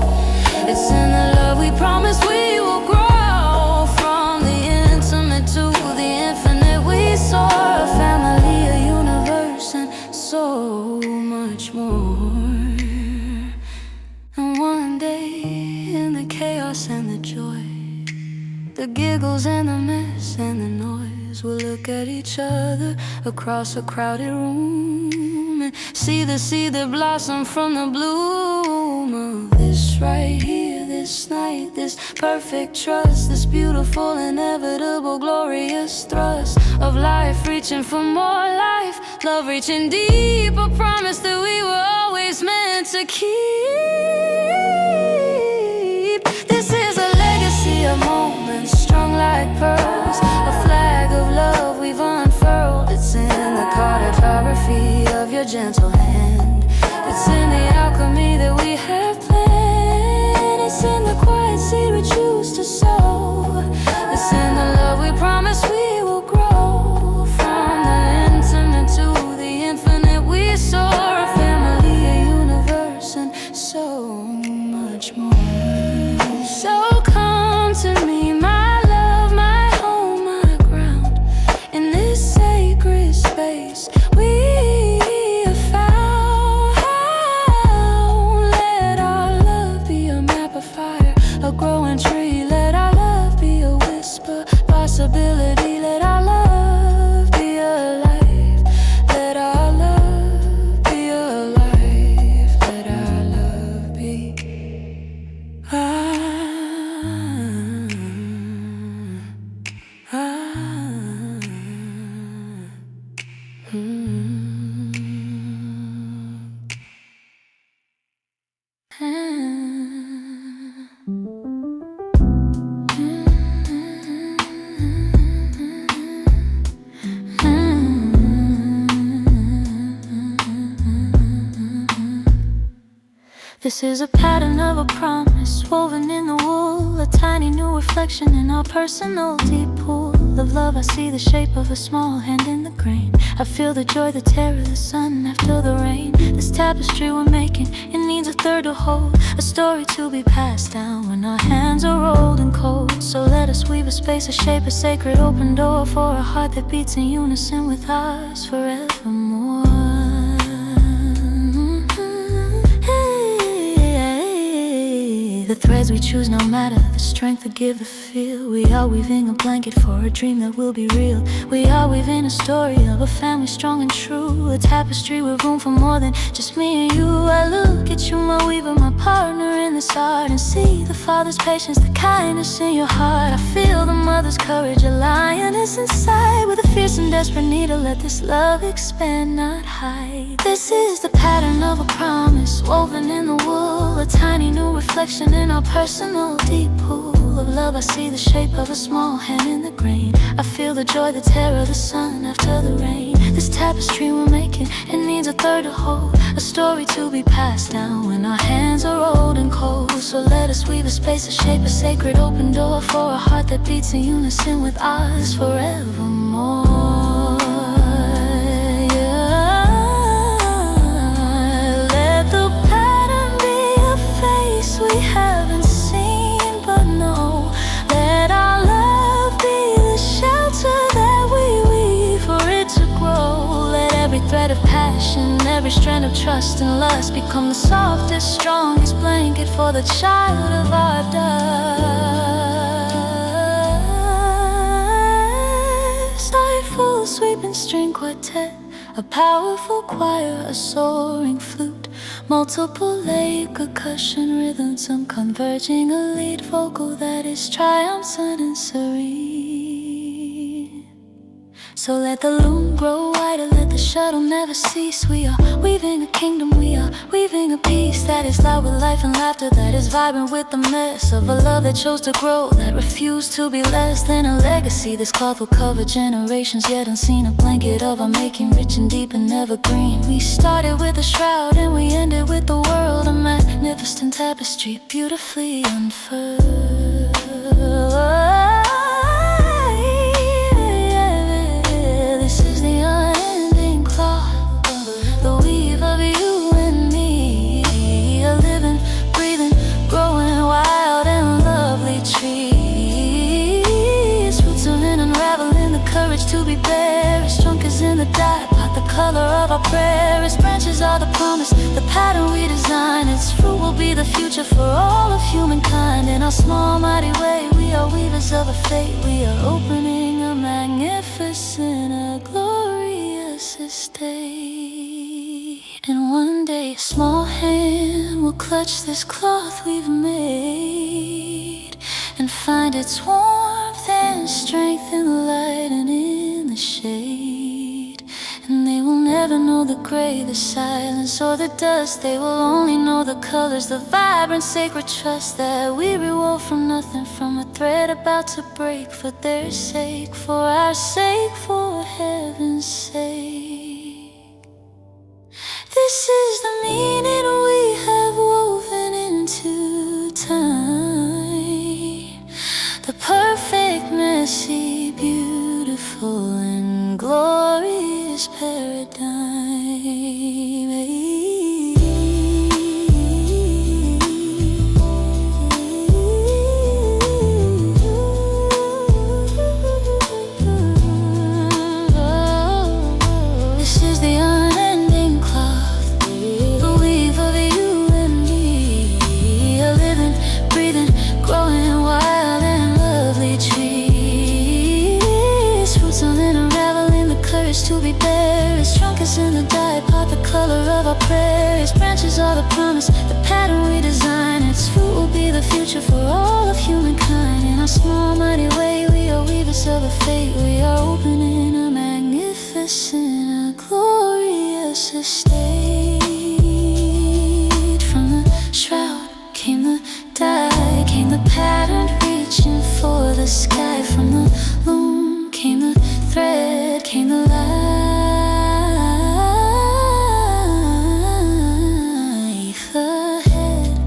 It's in the love we promise we will grow. From the intimate to the infinite we soar. A family, a universe, and so much more. And one day, in the chaos and the joy, the giggles and the mess and the noise, we'll look at each other across a crowded room and see the seed that blossomed from the bloom of this right here, this night, this perfect trust, this beautiful, inevitable, glorious thrust of life, reaching for more life, love reaching deep, a promise that we were always meant to keep. This is a legacy of moments strung like pearls, a flag of love we've unfurled. It's in the cartography of your gentle hand. It's in the alchemy that we have planned. It's in the quiet seed we choose to sow. It's in the love we promise we will grow. From the intimate to the infinite we soar. A family, a universe, and so much more. So come to me, my love, my home, my ground. In this sacred space we have found. Let our love be a map of fire, a growing tree. Let our love be a whisper, possibility. Let our love be alive. Let our love be alive. Let our love be alive. This is a pattern of a promise woven in the wool, a tiny new reflection in our personal deep pool of love. I see the shape of a small hand in the grain. I feel the joy, the terror, the sun after the rain. This tapestry we're making, it needs a third to hold, a story to be passed down when our hands are old and cold. So let us weave a space, a shape, a sacred open door for a heart that beats in unison with ours forevermore. The threads we choose no matter, the strength to give the feel. We are weaving a blanket for a dream that will be real. We are weaving a story of a family strong and true, a tapestry with room for more than just me and you. I look at you, my weaver, my partner in this art, and see the father's patience, the kindness in your heart. I feel the mother's courage, a lioness inside, with a fierce and desperate need to let this love expand, not hide. This is the pattern of a promise woven in the wool, a tiny new reflection in our personal deep pool of love. I see the shape of a small hand in the grain. I feel the joy, the terror, the sun after the rain. This tapestry we're making, it needs a third to hold, a story to be passed down when our hands are old and cold. So let us weave a space, a shape, a sacred open door for a heart that beats in unison with ours forevermore. We haven't seen, but no. Let our love be the shelter that we weave for it to grow. Let every thread of passion, every strand of trust and lust become the softest, strongest blanket for the child of our dust. A full sweeping string quartet, a powerful choir, a soaring flute, multiple layered percussion rhythms, some converging, a lead vocal that is triumphant and serene. So let the loom grow wider, let the shuttle never cease. We are weaving a kingdom, we are weaving a peace that is loud with life and laughter, that is vibrant with the mess of a love that chose to grow, that refused to be less than a legacy. This cloth will cover generations yet unseen, a blanket of our making, rich and deep and evergreen. We started with a shroud and we ended with the world, a magnificent tapestry beautifully unfurled. This is the unending cloth, the weave of you and me, a color of our prayer. Its branches are the promise, the pattern we design. Its fruit will be the future for all of humankind. In our small, mighty way, we are weavers of a fate. We are opening a magnificent, a glorious estate. And one day a small hand will clutch this cloth we've made and find its warmth and strength in the light and in the shade. And they will never know the gray, the silence, or the dust. They will only know the colors, the vibrant, sacred trust that we rewove from nothing, from a thread about to break. For their sake, for our sake, for heaven's sake. This is the meaning we have woven into time. The perfect, messy, beautiful, and glorious paradigm. This is the unending cloth, the weave of you and me, a living, breathing, growing wild and lovely trees. Roots on and unraveling, the courage to be bare. Its trunk is in the dye pot, the color of our prayer. Its branches are the promise, the pattern we design. Its fruit will be the future for all of humankind. In our small, mighty way, we are weavers of a fate. We are opening a magnificent, a glorious estate. From the shroud came the dye, came the pattern reaching for the sky. From the loom came the thread, came the life. Ahead,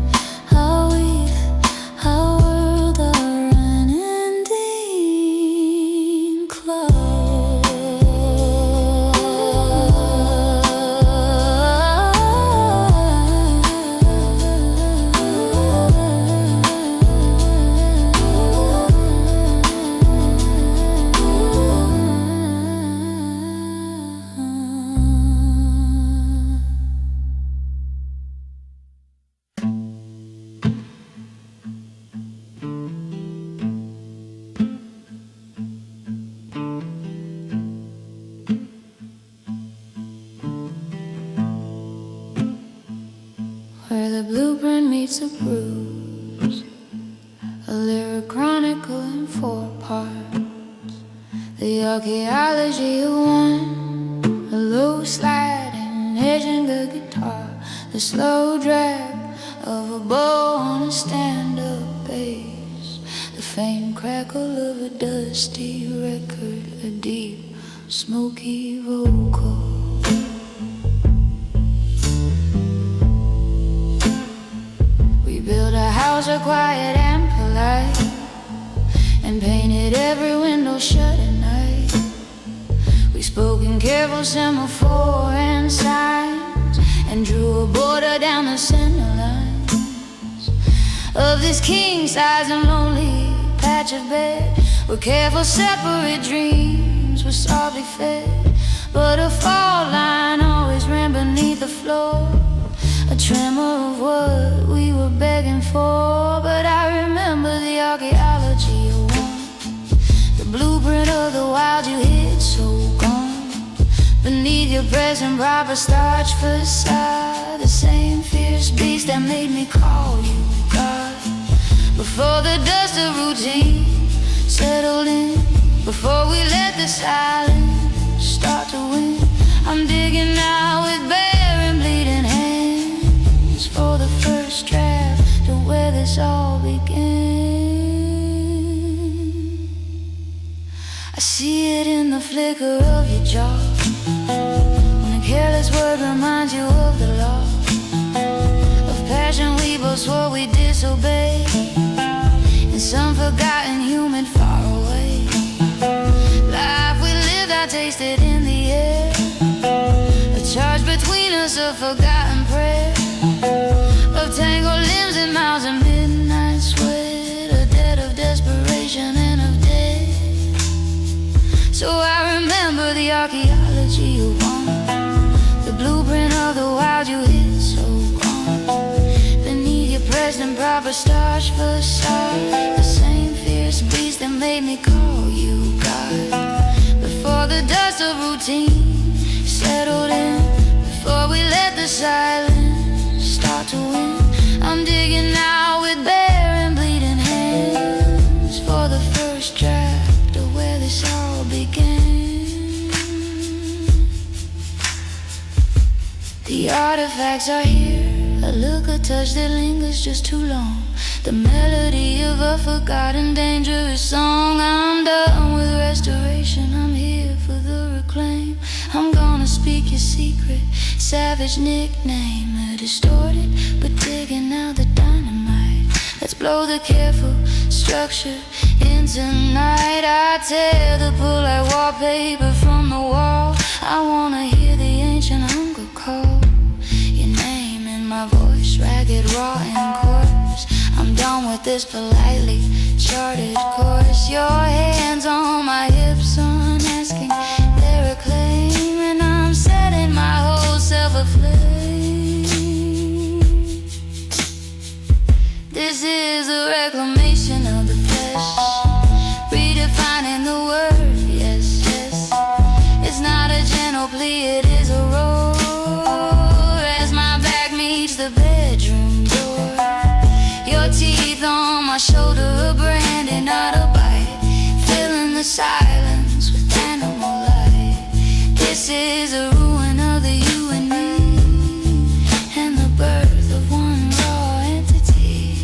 our weave, our world, our unending cloud. Where the blueprint meets the bruise, a lyric chronicle in 4 parts. The archaeology of one, a low sliding edge in the guitar, the slow drag of a bow on a stand-up bass, the faint crackle of a dusty record, a deep, smoky vocal. Built a house so quiet and polite, and painted every window shut at night. We spoke in careful semaphore and signs, and drew a border down the center lines of this king-size and lonely patch of bed, where careful separate dreams were softly fed. But a fault line always ran beneath the floor, a tremor of what we were begging for. But I remember the archaeology of one, the blueprint of the wild you hid so gone. Beneath your present proper starch facade, the same fierce beast that made me call you God. Before the dust of routine settled in, before we let the silence start to win, I'm digging now with bare and bleeding hands for the first draft to where this all began. I see it in the flicker of your jaw, when a careless word reminds you of the law of passion we both swore we disobey, in some forgotten human far away. Life we lived, I tasted in the air, a charge between us, a forgotten prayer of tangled limbs and mouths and midnight sweat, a debt of desperation and of death. So I remember the archaeology of one, first saw, the same fierce beast that made me call you God. Before the dust of routine settled in, before we let the silence start to win, I'm digging out with bare and bleeding hands for the first draft of where this all began. The artifacts are here, a look, a touch that lingers just too long, the melody of a forgotten dangerous song. I'm done with restoration, I'm here for the reclaim. I'm gonna speak your secret, savage nickname, a distorted but digging out the dynamite. Let's blow the careful structure in tonight. I tear the pull like wallpaper from the wall. I wanna hear the ancient hunger call, your name in my voice, ragged, raw and coarse. I'm done with this politely charted course. Your hands on my hips, unasking their acclaim, and I'm setting my whole self aflame. This is a reclamation of the flesh, redefining the word, yes, yes. It's not a gentle plea, it is a roar, as my back meets the bedroom door. Your teeth on my shoulder, a branding, not a bite, filling the silence with animal light. This is a ruin of the you and me, and the birth of one raw entity.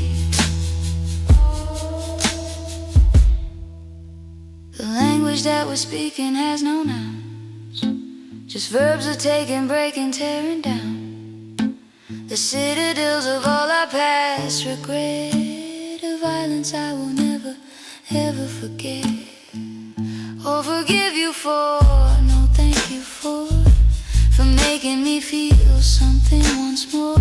The language that we're speaking has no nouns, just verbs of taking, breaking, tearing down. The citadels of all our past regret, a violence I will never, ever forget or forgive you for. No, thank you for making me feel something once more,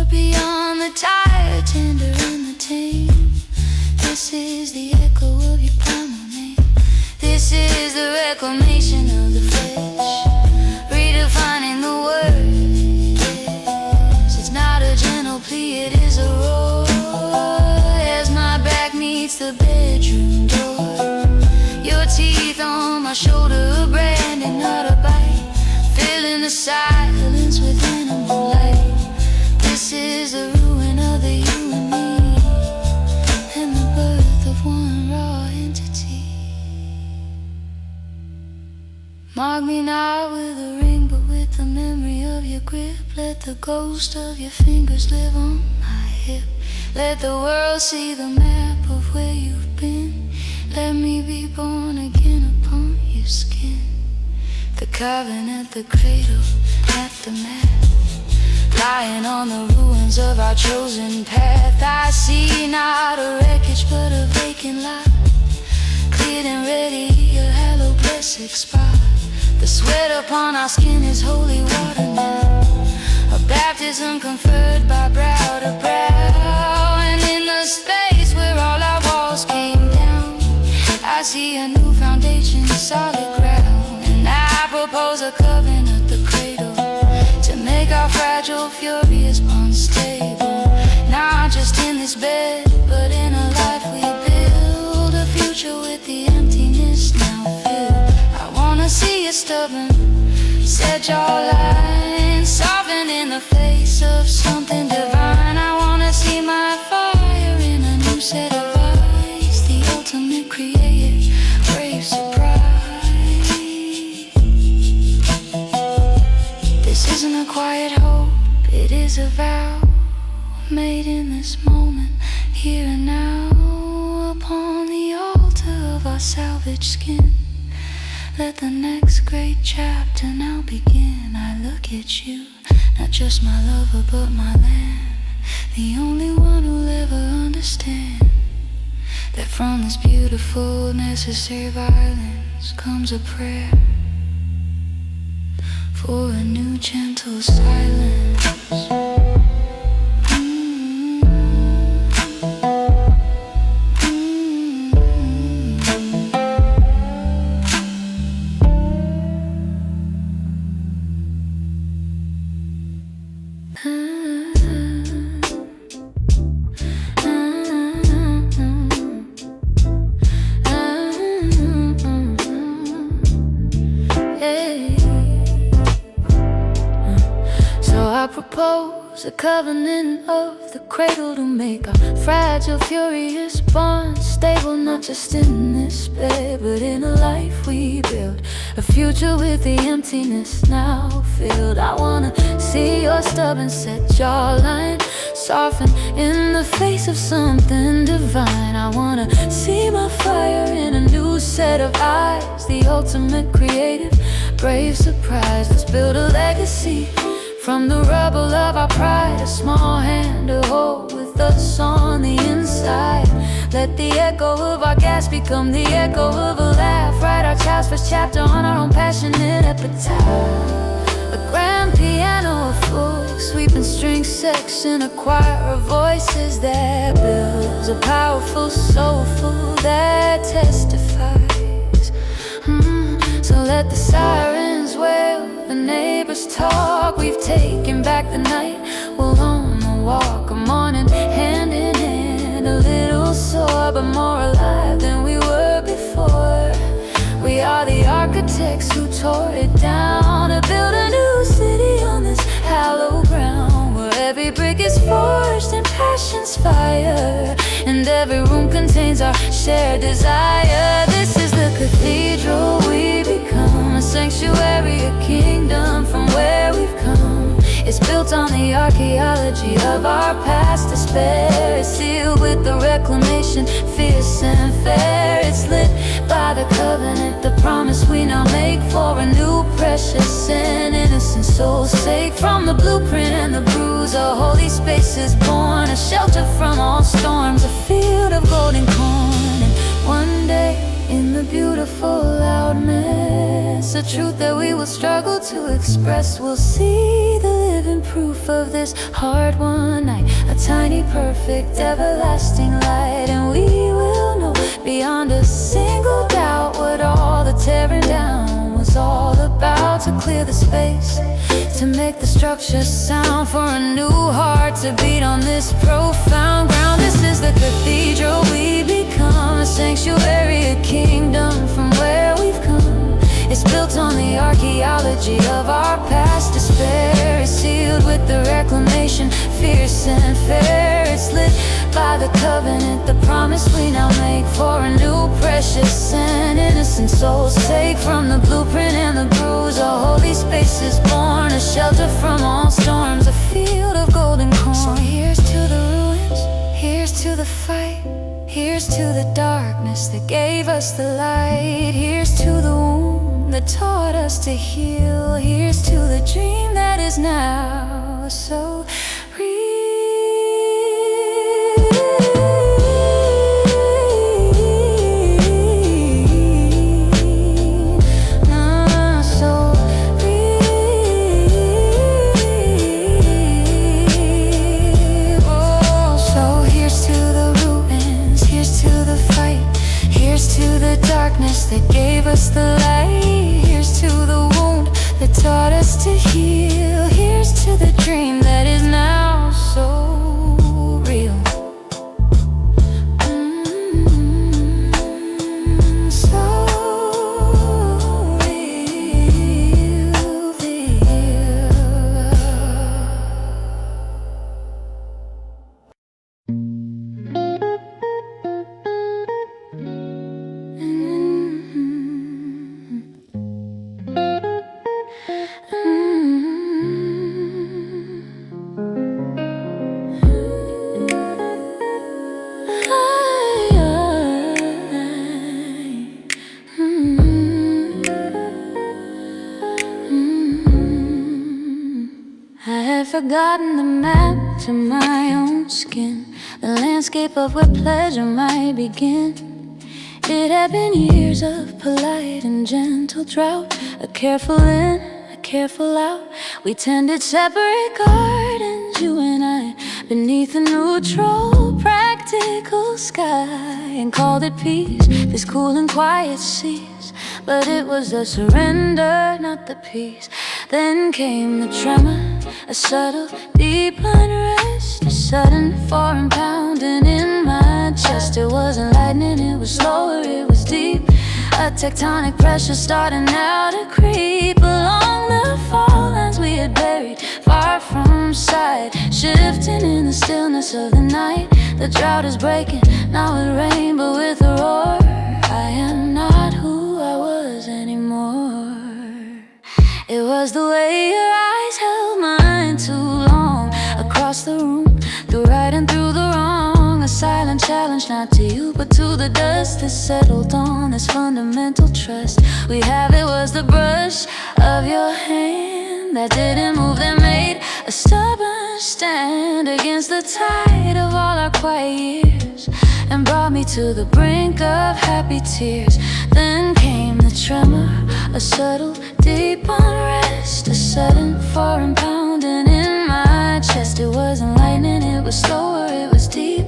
beyond the tired, tender, and the tame. This is the echo of your primal name. This is the reclamation of the flesh, redefining the word. It's not a gentle plea, it is a roar, as my back meets the bedroom door. Your teeth on my shoulder, a branding, not a bite, filling the silence with animal light. This is the ruin of the you and me, and the birth of one raw entity. Mark me not with a ring, but with the memory of your grip. Let the ghost of your fingers live on my hip. Let the world see the map of where you've been. Let me be born again upon your skin. The covenant, the cradle, aftermath, lying on the ruins of our chosen path. I see not a wreckage but a vacant lot, cleared and ready, a hallowed blessed spot. The sweat upon our skin is holy water now, a baptism conferred by brow to brow. And in the space where all our walls came down, I see a new foundation, solid ground. And I propose a covenant, the cradle, to make our fragile, furious bonds stable. Not just in this bed, but in a life we build, a future with the emptiness now filled. I wanna see you stubborn, set your lines, soften in the face of something divine. I wanna see my fire in a new set of eyes, the ultimate creative, brave surprise. This isn't a quiet hope, it is a vow, made in this moment, here and now, upon the altar of our salvaged skin. Let the next great chapter now begin. I look at you, not just my lover but my land, the only one who'll ever understand that from this beautiful, necessary violence comes a prayer for a new gentle silence. I propose a covenant of the cradle to make our fragile, furious bonds stable, not just in this bed, but in a life we build. A future with the emptiness now filled. I wanna see your stubborn set jawline soften in the face of something divine. I wanna see my fire in a new set of eyes, the ultimate creative, brave surprise. Let's build a legacy from the rubble of our pride, a small hand to hold with us on the inside. Let the echo of our gas become the echo of a laugh. Write our child's first chapter on our own passionate epitaph. A grand piano, a full sweeping string section, a choir of voices that builds a powerful, soulful that testifies. So let the sirens wail, the neighbors talk. We've taken back the night, we'll own the walk. A morning hand in hand, a little sore but more alive than we were before. We are the architects who tore it down to build a new city on this hallowed ground, where every brick is forged in passion's fire, and every room contains our shared desire. This is the cathedral we become, a sanctuary, a kingdom from where we've come. It's built on the archaeology of our past despair. It's sealed with the reclamation, fierce and fair. It's lit by the covenant, the promise we now make for a new, precious and innocent soul's sake. From the blueprint and the bruise, a holy space is born, a shelter from all storms, a field of golden corn. And one day, in the beautiful loudness, a truth that we will struggle to express, we'll see the living proof of this hard-won night, a tiny, perfect, everlasting light. And we will know beyond a single doubt what all the tearing down was all about, to clear the space, to make the structure sound, for a new heart to beat on this profound ground. This is the cathedral we become, a sanctuary, a kingdom from where we've come. It's built on the archaeology of our past despair. It's sealed with the reclamation, fierce and fair. It's lit by the covenant, the promise we now make for a new, precious and innocent soul's sake. From the blueprint and the bruise, a holy space is born, a shelter from all storms, a field of golden corn. So here's to the ruins, here's to the fight, here's to the darkness that gave us the light. Here's to the wound that taught us to heal. Here's to the dream that is now so real. That gave us the light. Here's to the wound that taught us to heal. Here's to the dream that is now so real. So forgotten the map to my own skin, the landscape of where pleasure might begin. It had been years of polite and gentle drought, a careful in, a careful out. We tended separate gardens, you and I, beneath a neutral, practical sky, and called it peace, this cool and quiet seas. But it was the surrender, not the peace. Then came the tremor, a subtle, deep unrest, a sudden foreign pounding in my chest. It wasn't lightning, it was slower, it was deep, a tectonic pressure starting now to creep along the fault lines we had buried far from stillness of the night. The drought is breaking, now it rain, but with a roar. I am not who I was anymore. It was the way your eyes held mine too long, across the room, through right and through the wrong. A silent challenge, not to you, but to the dust that settled on this fundamental trust we have. It was the brush of your hand that didn't move, that made a stubborn stand against the tide of all our quiet years, and brought me to the brink of happy tears. Then came the tremor, a subtle, deep unrest, a sudden foreign pounding in my chest. It wasn't lightning, it was slower, it was deep.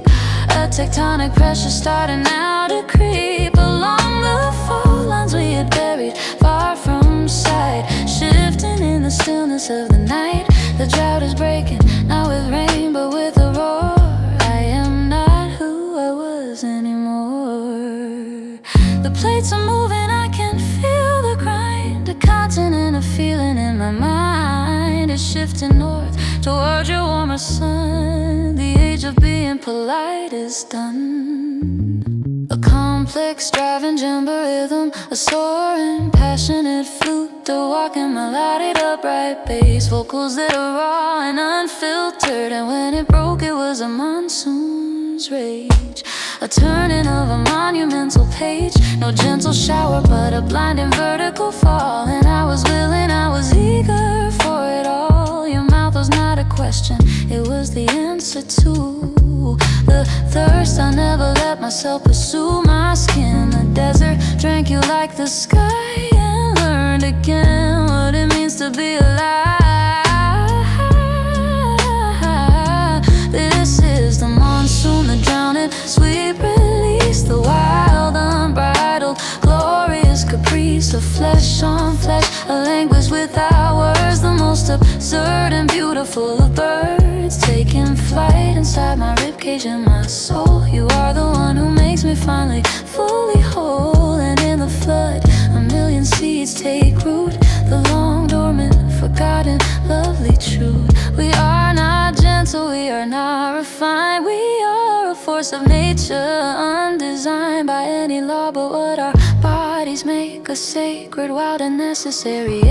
A tectonic pressure starting now to creep along the fault lines we had buried far from sight, shifting in the stillness of the night. The drought is breaking, not with rain, but with a roar. I am not who I was anymore. The plates are moving, I can feel the grind. A continent of feeling in my mind is shifting north toward your warmer sun. The age of being polite is done. A complex driving djembe rhythm, a soaring, passionate flute, a walking melodic upright bass, vocals that are raw and unfiltered. And when it broke, it was a monsoon's rage, a turning of a monumental page. No gentle shower, but a blinding vertical fall. And I was willing, I was eager for it all. Your mouth was not a question, it was the answer to the thirst I never let myself pursue. My skin, the desert, drank you like the sky, and learned again what it means to be alive. This is the monsoon, the drowning, sweet release, the wild, unbridled, glorious caprice of flesh on flesh, a language without words, the most absurd and beautiful of birds, taking flight inside my ribcage and my soul. You are the one who makes me finally fully whole. And in the flood, a million seeds take root, the long dormant, forgotten, lovely truth. We are not gentle, we are not refined. We are a force of nature, undesigned by any law, but what our bodies make us sacred, wild and necessary.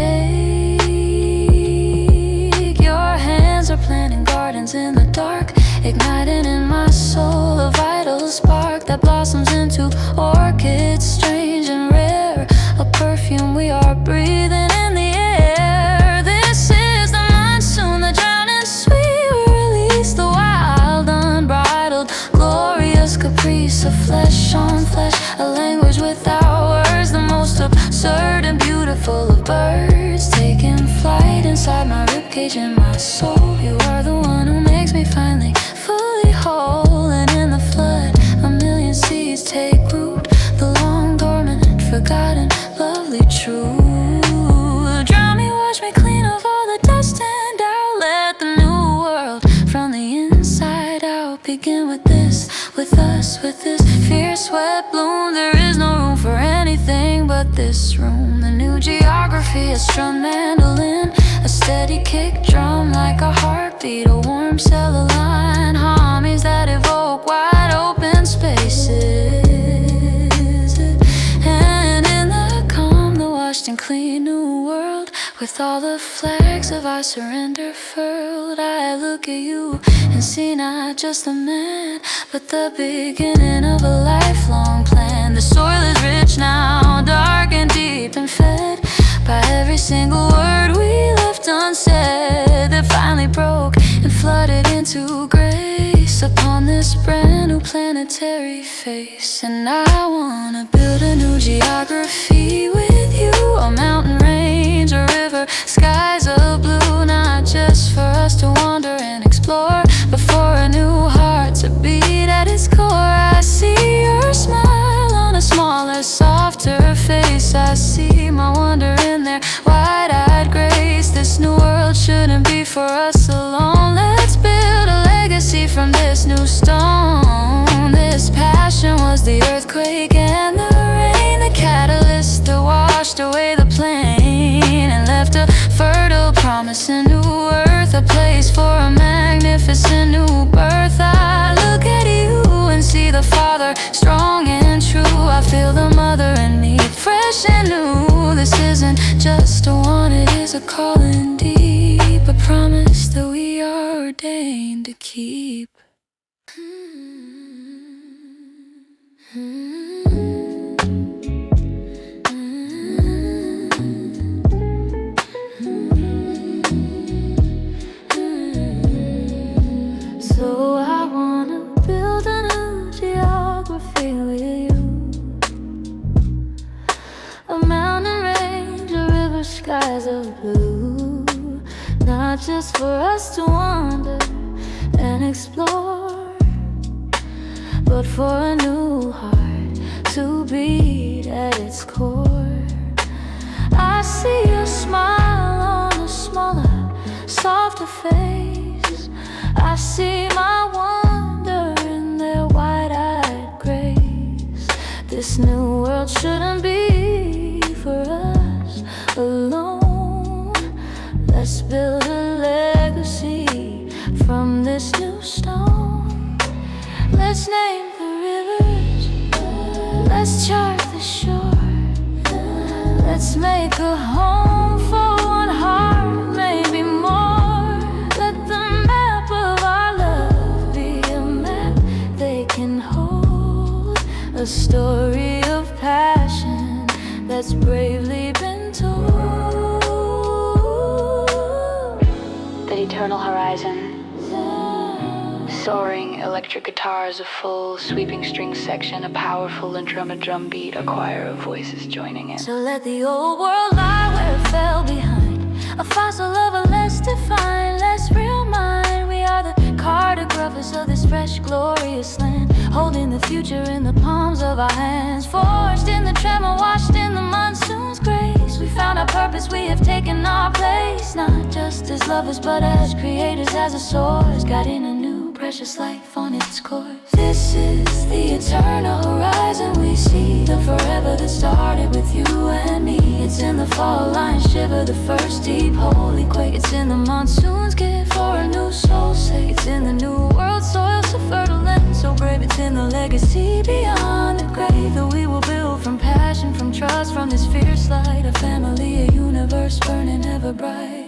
Your hands are planting gardens in the dark, igniting in my soul a vital spark that blossoms into orchids, strange and rare, a perfume we are breathing in the air. This is the monsoon, the drowning sweet release, the wild, unbridled, glorious caprice of flesh on flesh, a language without words, the most absurd and beautiful of birds, taking flight inside my ribcage and my soul. You are the one who makes me finally fully whole. And in the flood, a million seeds take root, the long dormant, forgotten, lovely truth. Drown me, wash me clean of all the dust and doubt. Let the new world from the inside out begin with this, with us, with this fierce wet bloom. There is no room for anything but this room. The new geography, a strummed mandolin, a steady kick drum like a heartbeat, a warm cell align, harmonies that evoke wide open spaces. And in the calm, the washed and clean new world, with all the flags of our surrender furled, I look at you and see not just a man, but the beginning of a lifelong plan. The soil is rich now, dark and deep, and fed by every single word we left unsaid, that finally broke and flooded into grace upon this brand new planetary face. And I wanna build a new geography with you, a mountain range, a river, skies of blue, not just for us to wander and explore, but for a new heart to beat at its core. I see your smile on a smaller, softer face, I see my wonder in their wide-eyed grace. This new world shouldn't be for us alone. Let's build a legacy from this new stone. This passion was the earthquake and the rain, the catalyst that washed away the plain and left a fertile promise, a new earth, a place for a magnificent new birth. a calling deep, a promise that we are ordained to keep. So I wanna build a new geography with you, a mountain range, a river, skies of blue, not just for us to wander and explore, but for a new heart to beat at its core. I see a smile on a smaller, softer face. I see my wonder in their wide-eyed grace. This new world shouldn't be for us alone. Let's build a legacy from this new stone. Let's name the rivers, let's chart the shore. Let's make a home for one heart, maybe more. Let the map of our love be a map they can hold, a story of passion that's bravely been told. That eternal horizon, soaring electric guitars, a full sweeping string section, a powerful and drum beat, a choir of voices joining in. So let the old world lie where it fell behind, a fossil of a less defined, less real mind. We are the cartographers of this fresh, glorious land, holding the future in the palms of our hands, forged in the tremor, washed in the monsoon's grace. We found our purpose, we have taken our place, not just as lovers but as creators, as a source, guiding a new precious life on its course. This is the eternal horizon we see, the forever that started with you and me. It's in the fall line shiver, the first deep holy quake. It's in the monsoon's gift for a new soul's sake. It's in the new world soil so fertile and so brave. It's in the legacy beyond the grave that we will build from passion, from trust, from this fierce light. A family, a universe burning ever bright.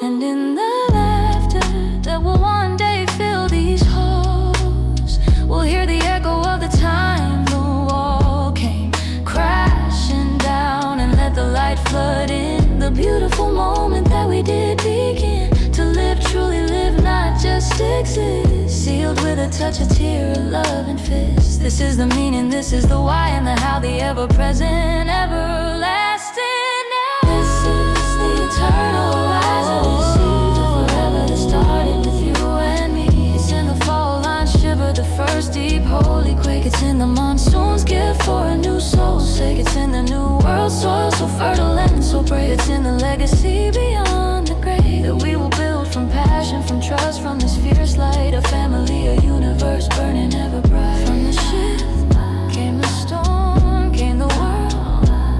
And in the laughter that will one day fill these halls, we'll hear the echo of the time the wall came crashing down, and let the light flood in the beautiful moment that we did begin to live, truly live, not just exist, sealed with a touch, a tear, a love and fist. This is the meaning, this is the why, and the how, the ever-present, everlasting now. This is the eternal horizon we see, the forever that started with you and me. It's in the fall line shiver, the first deep holy quake. It's in the monsoon's gift for a new soul's sake. It's in the new world soil so fertile and so brave. It's in the legacy beyond the grave that we will build from passion, from trust, from this fierce light. A family, a universe burning ever bright. From the shift came the storm, came the world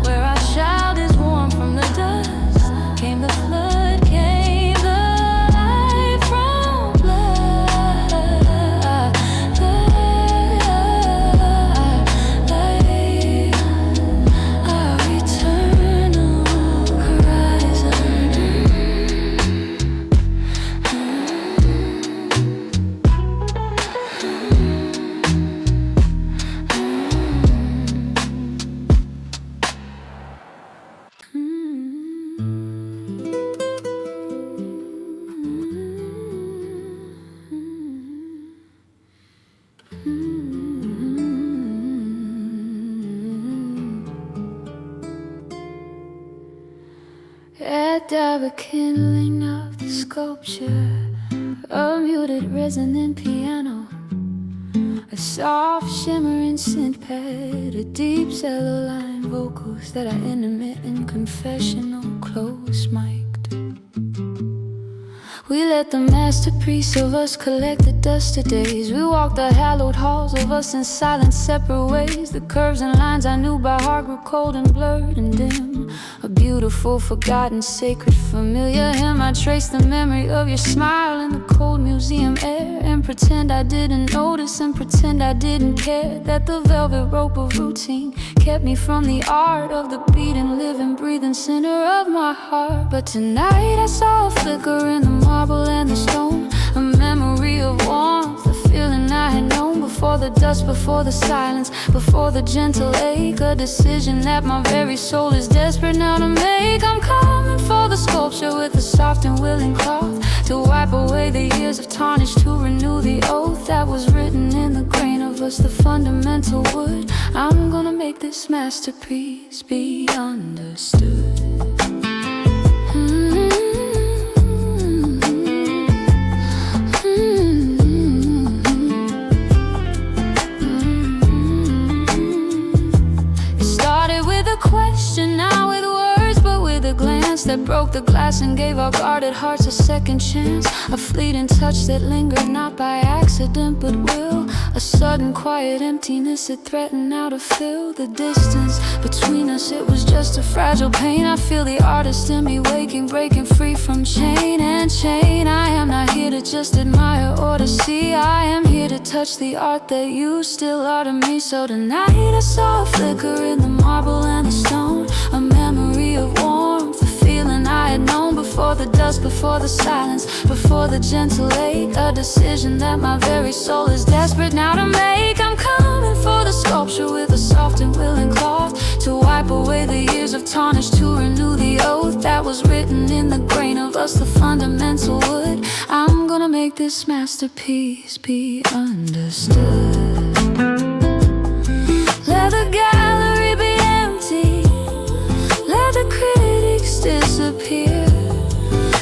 where our child is warm. From the dust came the flood, came the light from blood. Our eternal horizon. At the kindling of the sculpture, a muted resonant piano, a soft shimmering synth pad, a deep cello line, vocals that are intimate and confessional, close mic'd. We let the masterpiece of us collect the dust of days. We walk the hallowed halls of us in silent separate ways. The curves and lines I knew by heart grew cold and blurred and dim. A beautiful, forgotten, sacred, familiar hymn. I trace the memory of your smile in the cold museum air, and pretend I didn't notice, and pretend I didn't care, that the velvet rope of routine kept me from the art of the beating, living, breathing center of my heart. But tonight I saw a flicker in the marble and the stone, a memory of warmth, a feeling I had known before the dust, before the silence, before the gentle ache, a decision that my very soul is desperate now to make. I'm coming for the sculpture with a soft and willing cloth, to wipe away the years of tarnish, to renew the oath that was written in the grain of us, the fundamental wood. I'm gonna make this masterpiece be understood. That broke the glass and gave our guarded hearts a second chance, a fleeting touch that lingered not by accident but will, a sudden quiet emptiness that threatened now to fill the distance between us. It was just a fragile pain. I feel the artist in me waking, breaking free from chain and chain. I am not here to just admire or to see, I am here to touch the art that you still are to me. So tonight I saw a flicker in the marble and the stone, a memory of warmth, I had known before the dust, before the silence, before the gentle ache, a decision that my very soul is desperate now to make. I'm coming for the sculpture with a soft and willing cloth, to wipe away the years of tarnish, to renew the oath that was written in the grain of us, the fundamental wood. I'm gonna make this masterpiece be understood. Let the gallery be empty, let the critics disappear.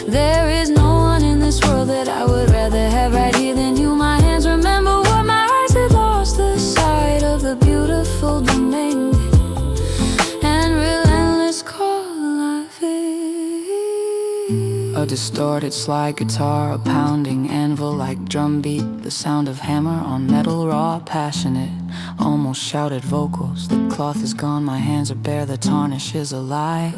There is no one in this world that I would rather have right here than you. My hands remember what my eyes had lost, the sight of the beautiful domain and relentless call life is. A distorted slide guitar, a pounding anvil like drumbeat, the sound of hammer on metal, raw, passionate, almost shouted vocals. The cloth is gone, my hands are bare, the tarnish is a lie.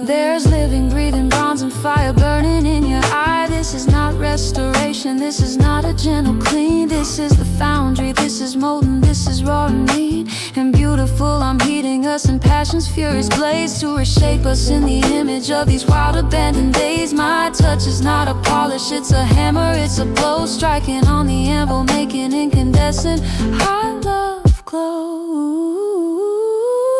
There's living, breathing bronze and fire burning in your eye. This is not restoration, this is not a gentle clean. This is the foundry, this is molten, this is raw and mean and beautiful. I'm heating us in passion's furious blaze, to reshape us in the image of these wild abandoned days. My touch is not a polish, it's a hammer, it's a blow, striking on the anvil, making incandescent hot love glow.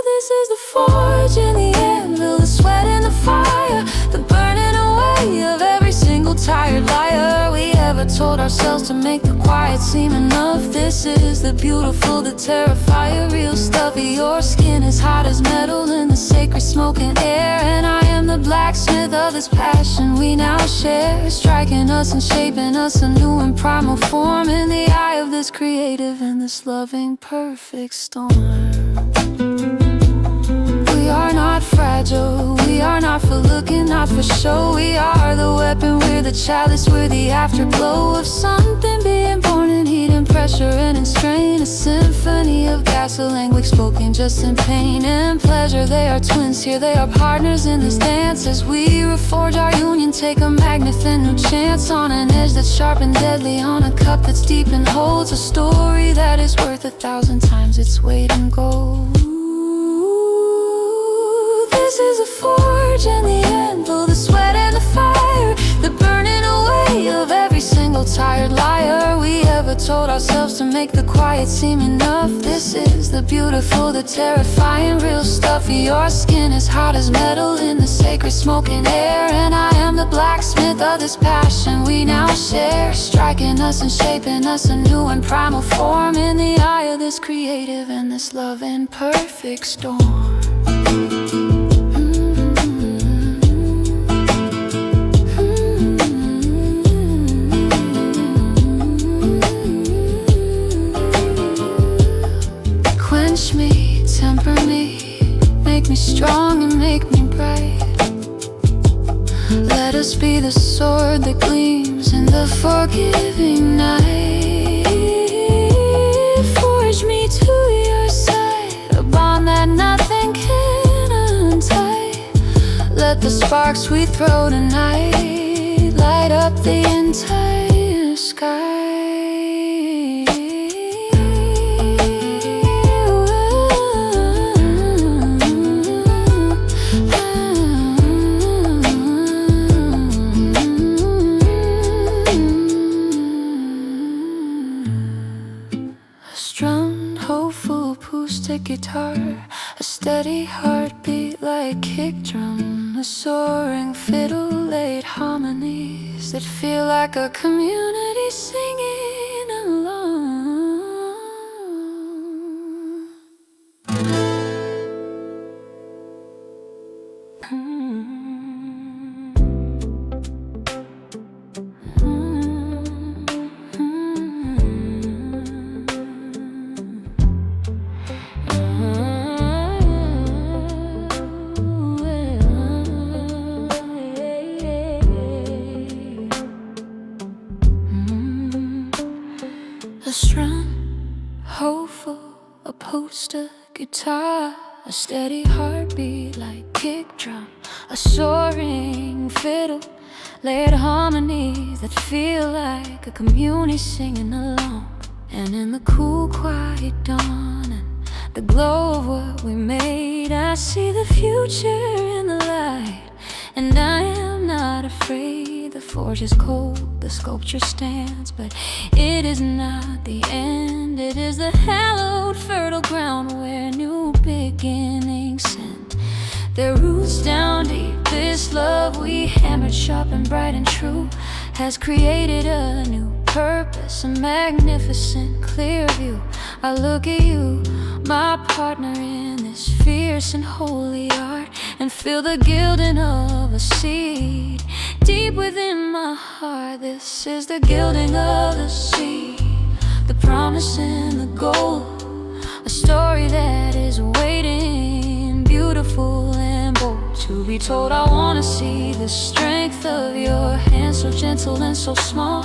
This is the forge and the anvil, the sweat and the fire, the burning away of every single tired liar we ever told ourselves to make the quiet seem enough. This is the beautiful, the terrifier, real stuff. Your skin is hot as metal in the sacred smoking air, and I am the blacksmith of this passion we now share, striking us and shaping us a new and primal form in the eye of this creative and this loving perfect storm. We are not fragile, we are not for looking, not for show. We are the weapon, we're the chalice, we're the afterglow of something being born in heat and pressure and in strain. A symphony of gas, a language spoken just in pain and pleasure. They are twins here, they are partners in this dance. As we reforge our union, take a magnet, then new chance, on an edge that's sharp and deadly, on a cup that's deep and holds a story that is worth 1,000 times its weight in gold. This is a forge and the anvil, the sweat and the fire, the burning away of every single tired liar we ever told ourselves to make the quiet seem enough. This is the beautiful, the terrifying, real stuff. Your skin is hot as metal in the sacred smoking air, and I am the blacksmith of this passion we now share, striking us and shaping us a new and primal form in the eye of this creative and this loving perfect storm. Temper me, make me strong and make me bright. Let us be the sword that gleams in the forgiving night. Forge me to your side, a bond that nothing can untie. The sparks we throw tonight light up the entire sky. A strummed, hopeful acoustic guitar, a steady heartbeat like kick drum, a soaring fiddle, late harmonies that feel like a community singing along. A strum, hopeful, a poster guitar, a steady heartbeat like kick drum, a soaring fiddle, layered harmonies that feel like a community singing along. And in the cool, quiet dawn and the glow of what we made, I see the future in the light, and I am not afraid. The forge is cold, the sculpture stands, but it is not the end. It is the hallowed, fertile ground where new beginnings send their roots down deep. This love we hammered sharp and bright and true has created a new purpose, a magnificent clear view. I look at you, my partner in this fierce and holy art, and feel the gilding of a seed deep within my heart. This is the gilding of the seed, the promise and the goal, a story that is waiting, beautiful and bold to be told. I wanna see the strength of your hands, so gentle and so small.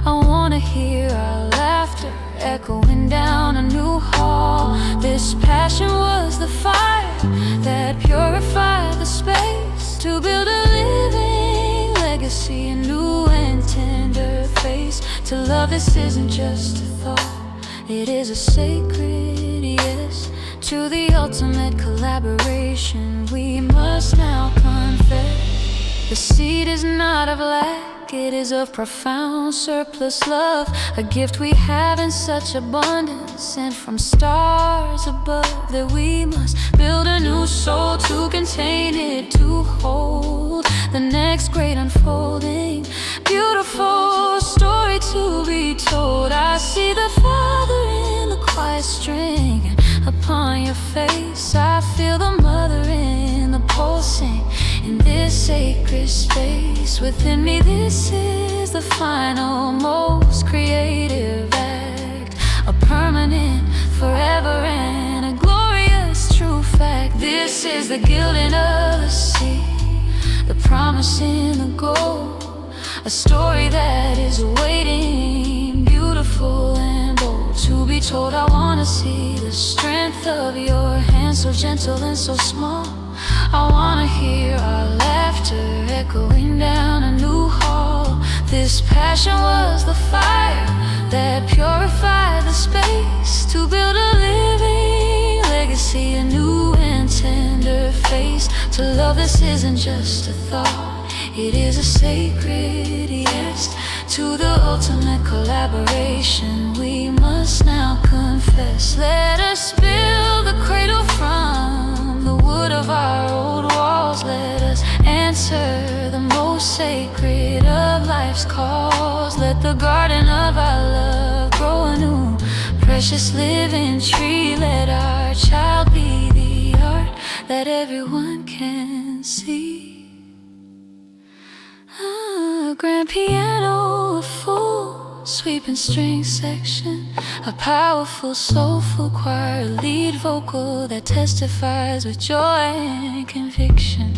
I wanna hear our laughter echoing down a new hall. This passion was the fire that purified the space to build a living legacy, a new and tender face. To love, this isn't just a thought, it is a sacred yes to the ultimate collaboration. We must now confess, the seed is not of lack, it is of profound surplus love, a gift we have in such abundance, sent from stars above, that we must build a new soul to contain it, to hold the next great unfolding, beautiful story to be told. I see the Father in the quiet string upon your face, I feel the Mother in the pulsing in this sacred space within me. This is the final, most creative act, a permanent, forever, and a glorious true fact. This is the gilding of the sea, the promise in the gold, a story that is waiting, beautiful and bold to be told. I wanna see the strength of your hands, so gentle and so small. I wanna hear our laughter echoing down a new hall. This passion was the fire that purified the space to build a living legacy, a new and tender face. To love, this isn't just a thought, it is a sacred yes to the ultimate collaboration. We must now confess, let us build the cradle from the wood of our old walls. Let us answer the most sacred of life's calls. Let the garden of our love grow anew, precious living tree. Let our child be the art that everyone can see. A grand piano, a full sweeping string section, a powerful soulful choir, lead vocal that testifies with joy and conviction.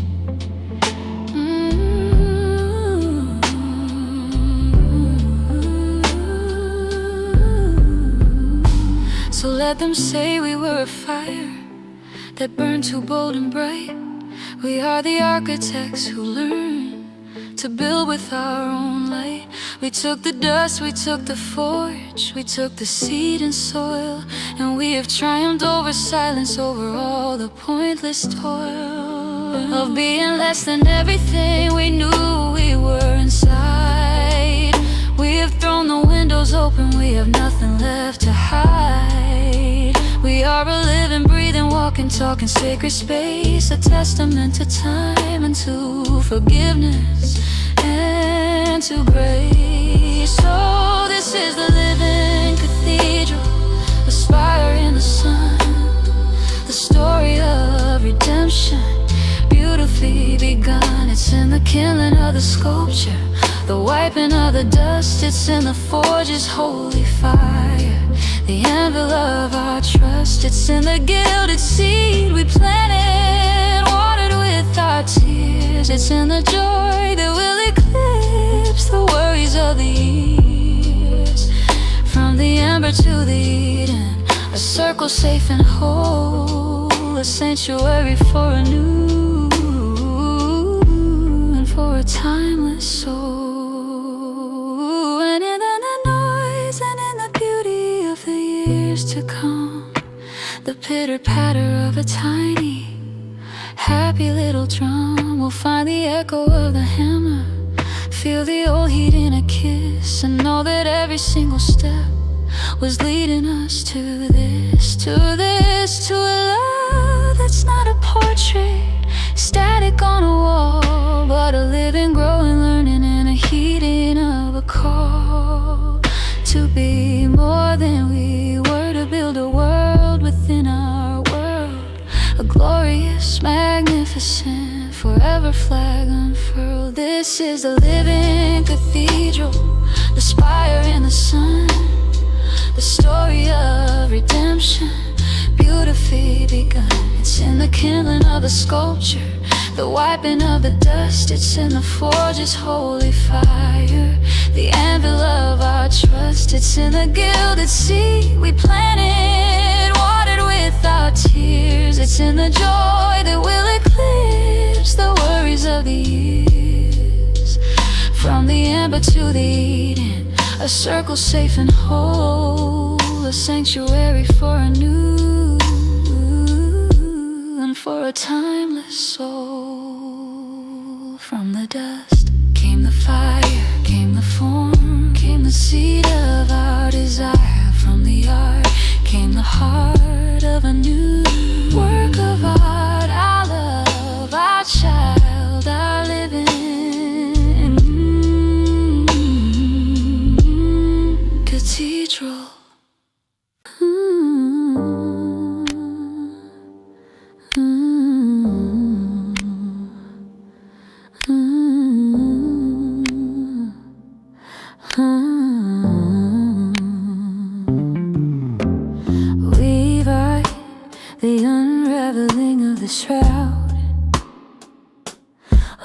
So let them say we were a fire that burned too bold and bright. We are the architects who learn to build with our own light. We took the dust, we took the forge, we took the seed and soil, and we have triumphed over silence, over all the pointless toil of being less than everything we knew we were inside. We have thrown the windows open, we have nothing left to hide. We are a living, breathing, walking, talking sacred space, a testament to time and to forgiveness and to grace. So this is the living cathedral, a spire in the sun, the story of redemption, beautifully begun. It's in the kindling of the sculpture, the wiping of the dust. It's in the forge's holy fire, the anvil of our trust. It's in the gilded seed we planted, watered with our tears. It's in the joy that will eclipse the worries of the years. From the ember to the Eden, a circle safe and whole, a sanctuary for a new and for a timeless soul. And in the noise and in the beauty of the years to come, the pitter-patter of a tiny, happy little drum will find the echo of the hammer, feel the old heat in a kiss, and know that every single step was leading us to this, to this, to a love that's not a portrait, static on a wall, but a living, growing, learning, and a heeding of a call to be more than we were, to build a world within our world, a glorious, magnificent, forever flag unfurled. This is the living cathedral, the spire in the sun, the story of redemption, beautifully begun. It's in the kindling of the sculpture, the wiping of the dust. It's in the forge's holy fire, the anvil of our trust. It's in the gilded seed we planted, watered with our tears. It's in the joy that will eclipse the worries of the years. From the ember to the Eden, a circle safe and whole, a sanctuary for a new and for a timeless soul. From the dust came the fire, came the form, came the seed of our desire. From the art came the heart of a new work of art, our love, our child, our living cathedral. We write the unraveling of the shroud,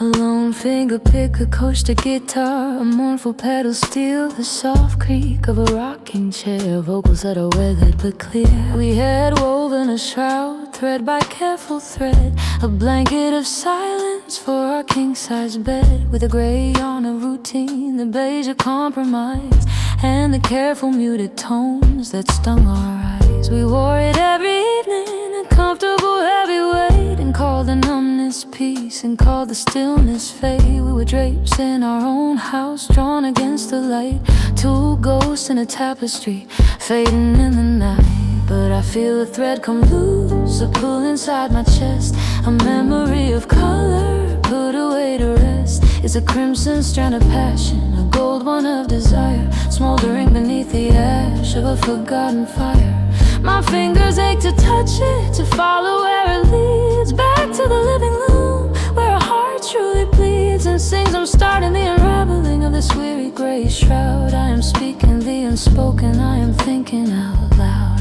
a lone finger pick, acoustic guitar, a mournful pedal steel, the soft creak of a rocking chair, vocals that are weathered but clear. We had woven a shroud, thread by careful thread, a blanket of silence for our king-size bed, with a gray on a routine, the beige a compromise, and the careful muted tones that stung our eyes. We wore it every evening, a comfortable heavyweight, and called the numbness peace and called the stillness fate. We were drapes in our own house, drawn against the light, two ghosts in a tapestry, fading in the night. But I feel a thread come loose, a pull inside my chest, a memory of color put away to rest. It's a crimson strand of passion, a gold one of desire, smoldering beneath the ash of a forgotten fire. My fingers ache to touch it, to follow where it leads, back to the living loom, where a heart truly bleeds and sings. I'm starting the unraveling of this weary gray shroud. I am speaking the unspoken, I am thinking out loud.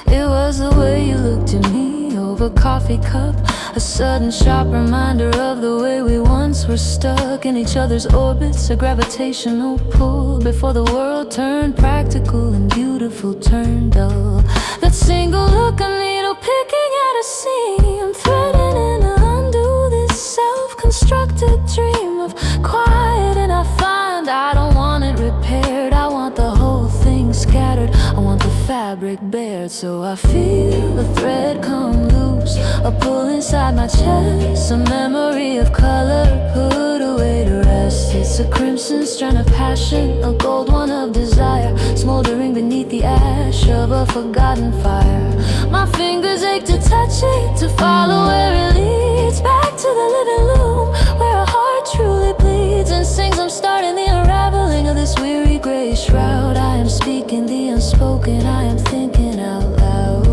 It was the way you looked at me over a coffee cup, a sudden sharp reminder of the way we once were stuck in each other's orbits, a gravitational pull before the world turned practical and beautiful turned dull. That single look, a needle picking at a seam, threading to undo this self-constructed dream of quiet. And I find I don't want it repaired, I want the whole thing scattered, I want the fabric bared. So I feel the thread come loose, a pull inside my chest, a memory of color put away to rest. It's a crimson strand of passion, a gold one of desire, smoldering beneath the ash of a forgotten fire. My fingers ache to touch it, to follow where it leads, back to the living loom, where a heart truly bleeds and sings. I'm starting the unraveling of this weary gray shroud. I am speaking the unspoken, I am thinking out loud.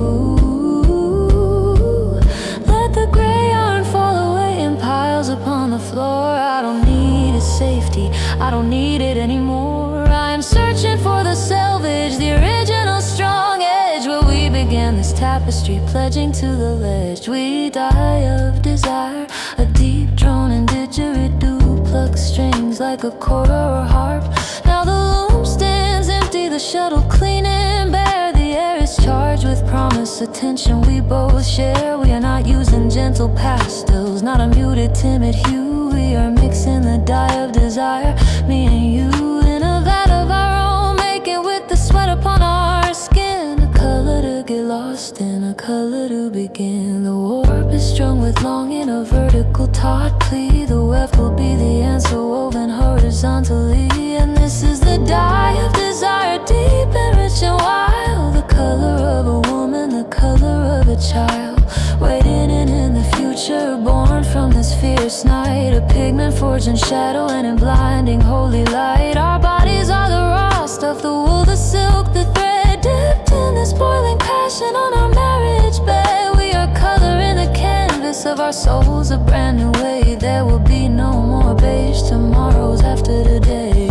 Let the gray yarn fall away in piles upon the floor. I don't need a safety, I don't need it anymore. I am searching for the selvage, the original strong edge, where we began this tapestry, pledging to the ledge. We die of desire, a deep drone and didgeridoo, pluck strings like a chord or a harp. Now the loom stands empty, the shuttle clean and bare. The air is charged with promise, attention we both share. We are not using gentle pastels, not a muted timid hue. We are mixing the dye of desire, me and you, in a vat of our own, making with the sweat upon our skin. A color to get lost in, a color to begin. The warp is strung with longing, a vertical taut plea. The weft will be the answer woven horizontally. And this is the dye of desire, deep and rich and wild. The color of a woman, the color of a child, waiting in the future, born from this fierce night. A pigment forged in shadow and in blinding holy light. Our bodies are the raw stuff, the wool, the silk, the thread, dipped in this boiling passion on our marriage bed. We are coloring the canvas of our souls a brand new way. There will be no more beige tomorrows after today.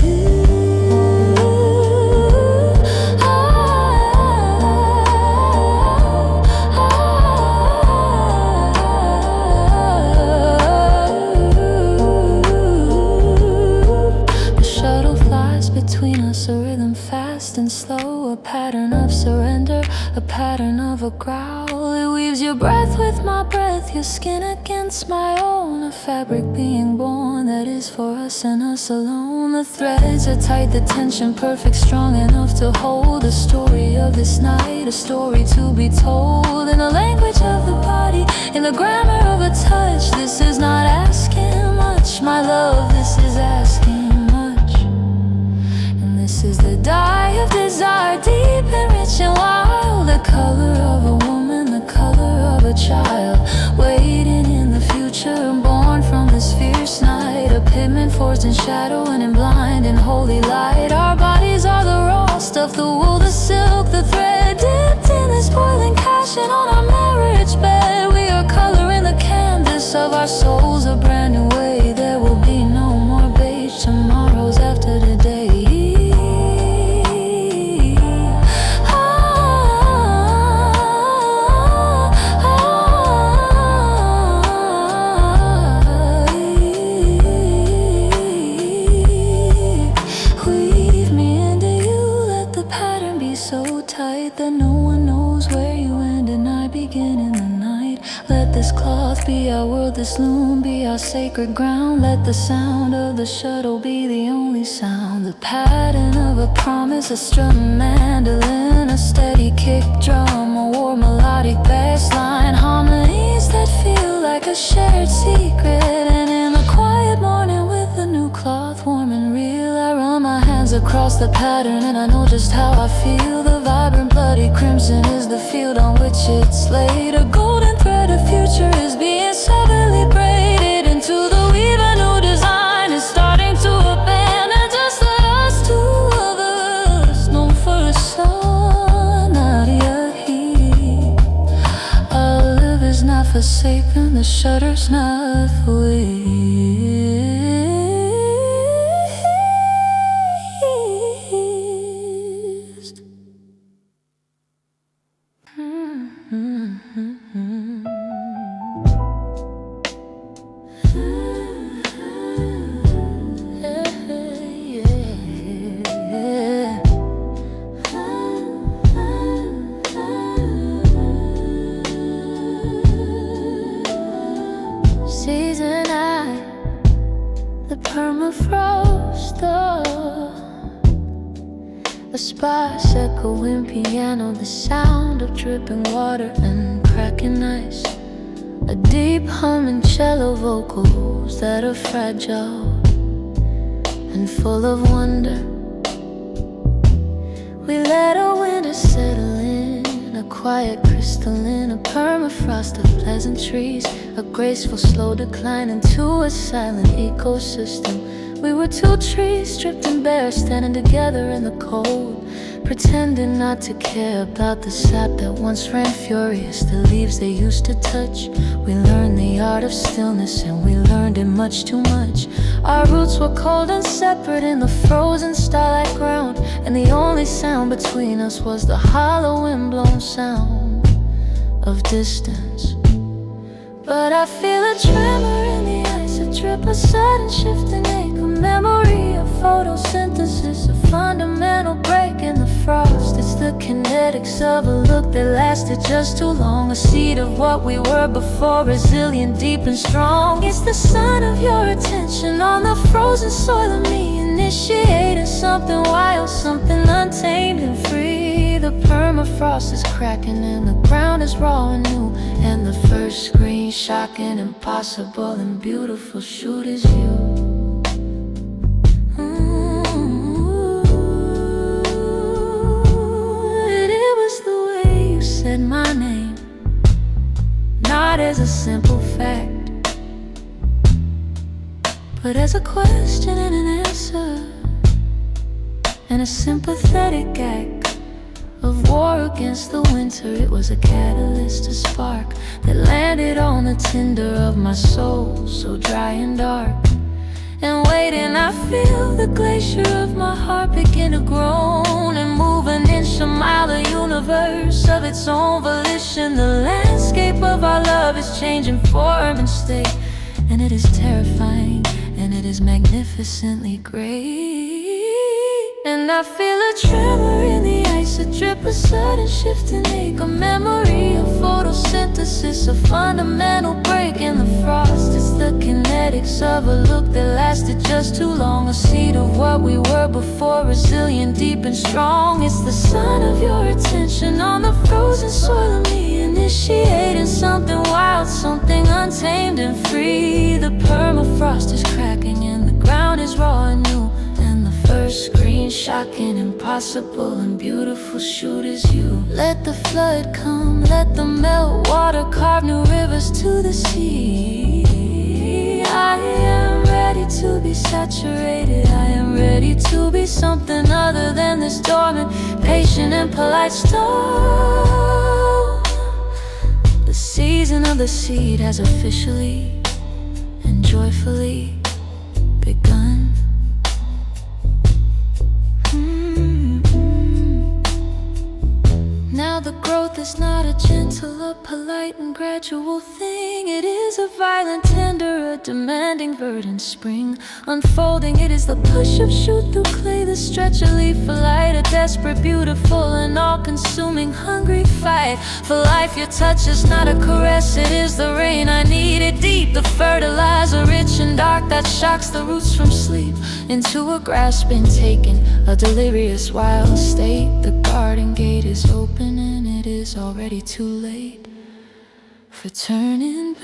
Between us, a rhythm fast and slow, a pattern of surrender, a pattern of a growl. It weaves your breath with my breath, your skin against my own, a fabric being born that is for us and us alone. The threads are tight, the tension perfect, strong enough to hold the story of this night, a story to be told in the language of the body, in the grammar of a touch. This is not asking much, my love, this is asking much. This is the dye of desire, deep and rich and wild. The color of a woman, the color of a child, waiting in the future, born from this fierce night. A pigment forged in shadow and in blind and holy light. Our bodies are the raw stuff, the wool, the silk, the thread, dipped in this boiling passion on our marriage bed. We are coloring the canvas of our souls a brand new way. There will be no more beige tomorrows after today. So tight that no one knows where you end and I begin in the night. Let this cloth be our world, this loom be our sacred ground. Let the sound of the shuttle be the only sound. The pattern of a promise, a strum mandolin, a steady kick drum, a war melodic bass line. Harmonies that feel like a shared secret. And in the quiet morning with a new cloth, warm and real, I run my hands across the pattern and I know just how I feel. The vibrant bloody crimson is the field on which it's laid. A golden thread of future is being subtly braided into the weave. A new design is starting to abandon. Just let us, two of us, known for a sun, not yet heat. Our love is not forsaken, the shutter's not waste. permafrost. A sparse echoing piano, the sound of dripping water and cracking ice. A deep humming cello, vocals that are fragile and full of wonder. We let our winter settle in, a quiet crystalline, a permafrost of pleasantries, a graceful slow decline into a silent ecosystem. We were two trees, stripped and bare, standing together in the cold, pretending not to care about the sap that once ran furious, the leaves they used to touch. We learned the art of stillness, and we learned it much too much. Our roots were cold and separate in the frozen starlight ground, and the only sound between us was the hollow wind-blown sound of distance. But I feel a tremor in the ice, a drip, a sudden shifting ache, a memory of photosynthesis, a fundamental break in the frost. It's the kinetics of a look that lasted just too long, a seed of what we were before, resilient, deep and strong. It's the sign of your attention on the frozen soil of me, initiating something wild, something untamed and free. The permafrost is cracking and the ground is raw and new, and the first screen, shocking, impossible and beautiful shoot is you. It was the way you said my name, not as a simple fact, but as a question and an answer, and a sympathetic act of war against the winter. It was a catalyst, a spark that landed on the tinder of my soul, so dry and dark. And waiting, I feel the glacier of my heart begin to groan and move an inch, a mile, a universe of its own volition. The landscape of our love is changing form and state, and it is terrifying, and it is magnificently great. And I feel a tremor in the ice, a drip, a sudden shift and ache, a memory of photosynthesis, a fundamental break in the frost. It's the kinetics of a look that lasted just too long, a seed of what we were before, resilient, deep and strong. It's the sign of your attention on the frozen soil of me, initiating something wild, something untamed and free. The permafrost is cracking and the ground is raw and new, and the first screen, shocking, impossible and beautiful shoot is you. Let the flood come, let the melt water carve new rivers to the sea. I am ready to be saturated, I am ready to be something other than this dormant, patient and polite stone. The season of the seed has officially and joyfully begun. Now the growth is not a gentle, a polite and gradual thing. It is a violent, tender, a demanding, verdant spring unfolding. It is the push of shoot through clay, the stretch of leaf for light, a desperate, beautiful and all-consuming, hungry fight for life. Your touch is not a caress, it is the rain I need. It deep, the fertilizer, rich and dark, that shocks the roots from sleep into a grasping, taken, a delirious, wild state. The garden gate is open and it is already too late for turning back.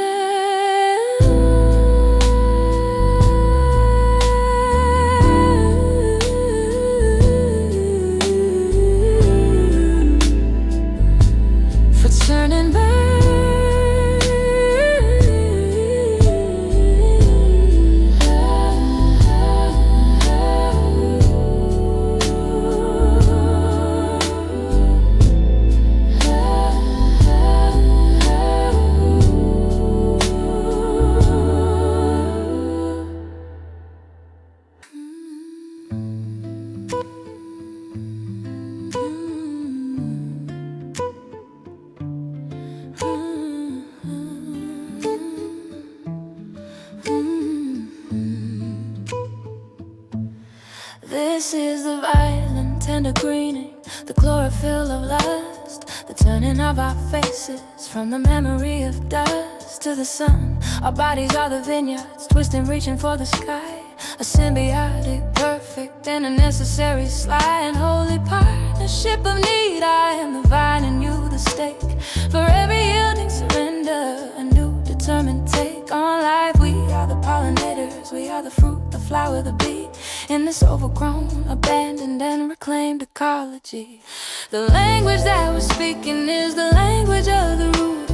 For turning back. This is the violent, tender greening, the chlorophyll of lust, the turning of our faces from the memory of dust to the sun. Our bodies are the vineyards, twisting, reaching for the sky. a symbiotic, perfect, and a necessary sly and holy partnership of need. I am the vine and you the stake. For every yielding surrender, a new determined take on life. We are the pollinators, we are the fruit, the flower, the bee, in this overgrown, abandoned, and reclaimed ecology. The language that we're speaking is the language of the root,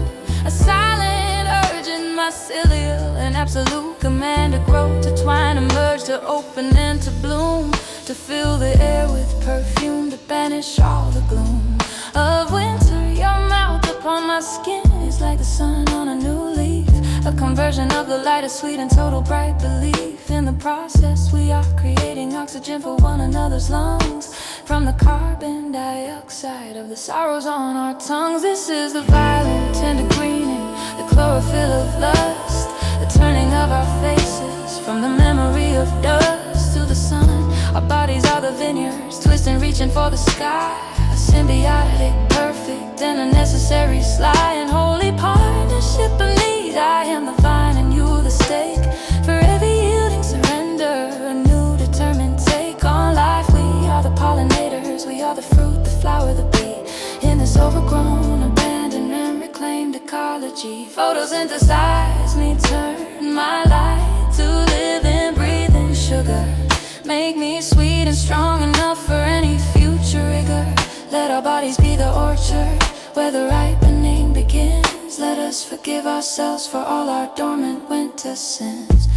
a silent urge in mycelial, an absolute command to grow, to twine, to merge, to open and to bloom, to fill the air with perfume, to banish all the gloom of winter. Your mouth upon my skin is like the sun on a new leaf, a conversion of the light, a sweet and total bright belief. In the process we are creating oxygen for one another's lungs, from the carbon dioxide of the sorrows on our tongues. This is the violent tender greening, the chlorophyll of lust, the turning of our faces from the memory of dust to the sun. Our bodies are the vineyards, twisting, reaching for the sky, a symbiotic, perfect, and a necessary sly and holy partnership of need. I am the vine and you the stake. For every yielding surrender, a new determined take on life. We are the pollinators, we are the fruit, the flower, the bee, in this overgrown, abandoned, and reclaimed ecology. Photosynthesize me, turn my light to live and breathe in sugar. Make me sweet and strong enough for any future rigor. Let our bodies be the orchard where the ripening begins. Let us forgive ourselves for all our dormant winter sins.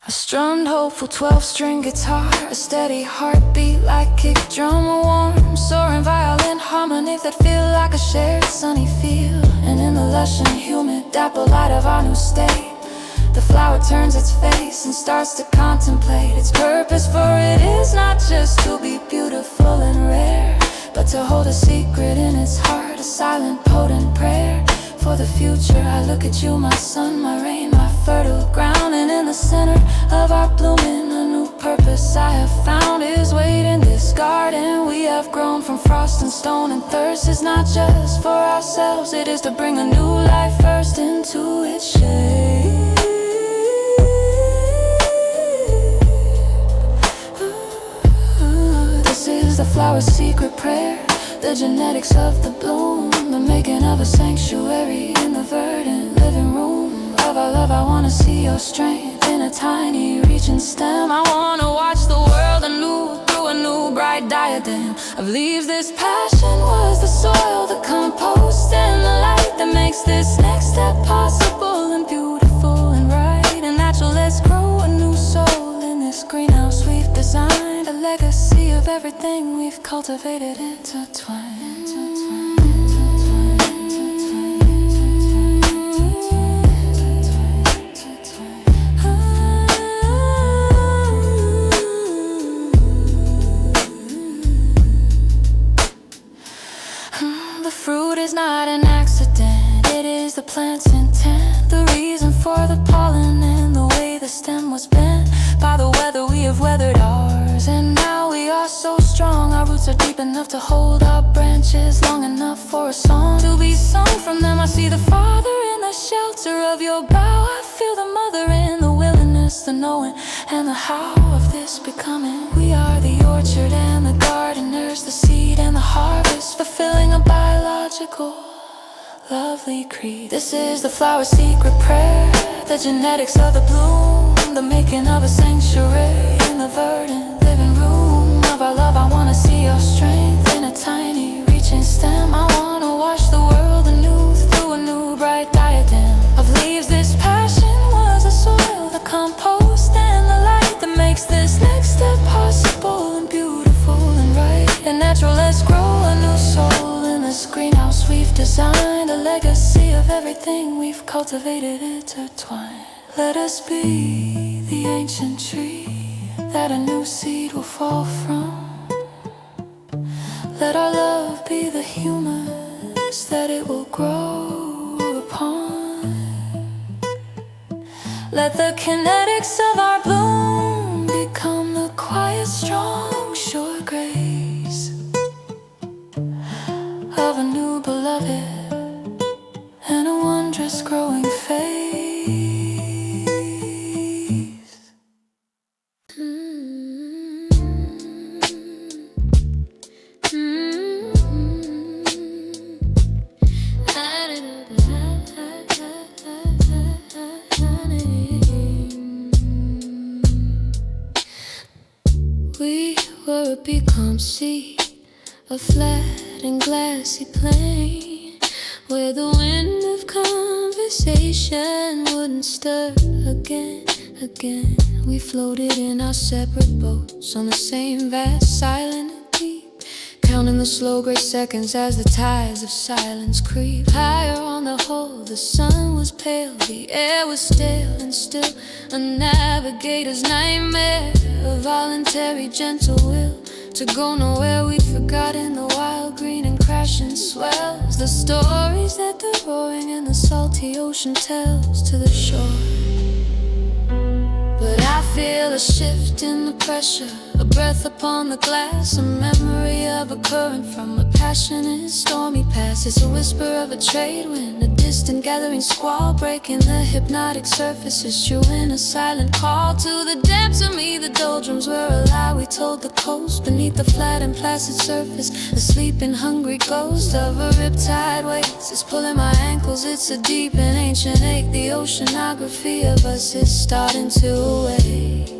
A strummed, hopeful 12-string guitar, a steady heartbeat like kick drum, a warm, soaring violin harmonies that feel like a shared sunny field. And in the lush and humid dapple light of our new state, the flower turns its face and starts to contemplate its purpose. For it is not just to be beautiful and rare, but to hold a secret in its heart, a silent, potent prayer for the future. I look at you, my sun, my rain, my fertile ground, and in the center of our blooming, a new purpose I have found is wait in this garden we have grown from frost and stone. And thirst is not just for ourselves, it is to bring a new life first into its shade. This is the flower's secret prayer, the genetics of the bloom, the making of a sanctuary in the verdant living room of our love. I wanna see your strength in a tiny reaching stem. I wanna watch the world anew through a new bright diadem of leaves. This passion was the soil, the compost, and the light that makes this next step possible and beautiful and right and natural. Let's grow a new soul in this greenhouse we've designed, a legacy of everything we've cultivated, intertwined. The fruit is not an accident, it is the plant's intent, the reason for the pollen and the way the stem was bent. By the weather we have weathered ours, and now we are so strong. Our roots are deep enough to hold our branches, long enough for a song to be sung from them. I see the Father in the shelter of your brow, I feel the Mother in the willingness, the knowing, and the how of this becoming. We are the orchard and the gardeners, the seed and the harvest, fulfilling a biological, lovely creed. This is the flower's secret prayer, the genetics of the bloom, the making of a sanctuary in the verdant living room of our love. I wanna see your strength in a tiny reaching stem. I wanna watch the world anew through a new bright diadem of leaves. This passion was the soil, the compost, and the light that makes this next step possible and beautiful and right and natural. Let's grow a new soul in this greenhouse we've designed, a legacy of everything we've cultivated, intertwined. Let us be the ancient tree that a new seed will fall from. Let our love be the humus that it will grow upon. Let the kinetics of our bloom become the quiet, strong, sure grace of a new beloved and a wondrous growing faith. We were a big calm sea, a flat and glassy plain, where the wind of conversation wouldn't stir again. We floated in our separate boats on the same vast, silent deep, counting the slow gray seconds as the tides of silence creep higher. On the whole, the sun was pale, the air was stale and still, a navigator's nightmare, a voluntary gentle will to go nowhere. We'd forgotten the wild green and crashing swells, the stories that the roaring and the salty ocean tells to the shore. But I feel a shift in the pressure, a breath upon the glass, a memory of a current from a passionate, stormy past. It's a whisper of a trade wind, a distant gathering squall breaking the hypnotic surface. It's you in a silent call to the depths of me. The doldrums were a lie we told the coast beneath the flat and placid surface. The sleeping, hungry ghost of a riptide waits. It's pulling my ankles, it's a deep and ancient ache. The oceanography of us is starting to awake.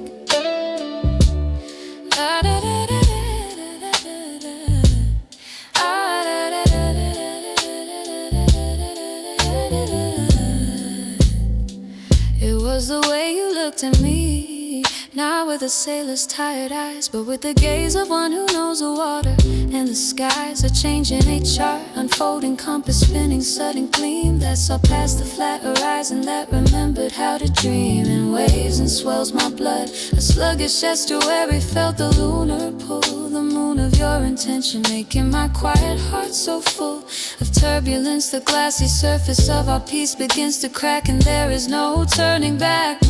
It was the way you looked at me, not with a sailor's tired eyes, but with the gaze of one who knows the water and the skies. A changing a chart, unfolding compass, spinning sudden gleam that saw past the flat horizon, that remembered how to dream. In waves and swells my blood, a sluggish estuary felt the lunar pull, the moon of your intention, making my quiet heart so full of turbulence. The glassy surface of our peace begins to crack, and there is no turning back.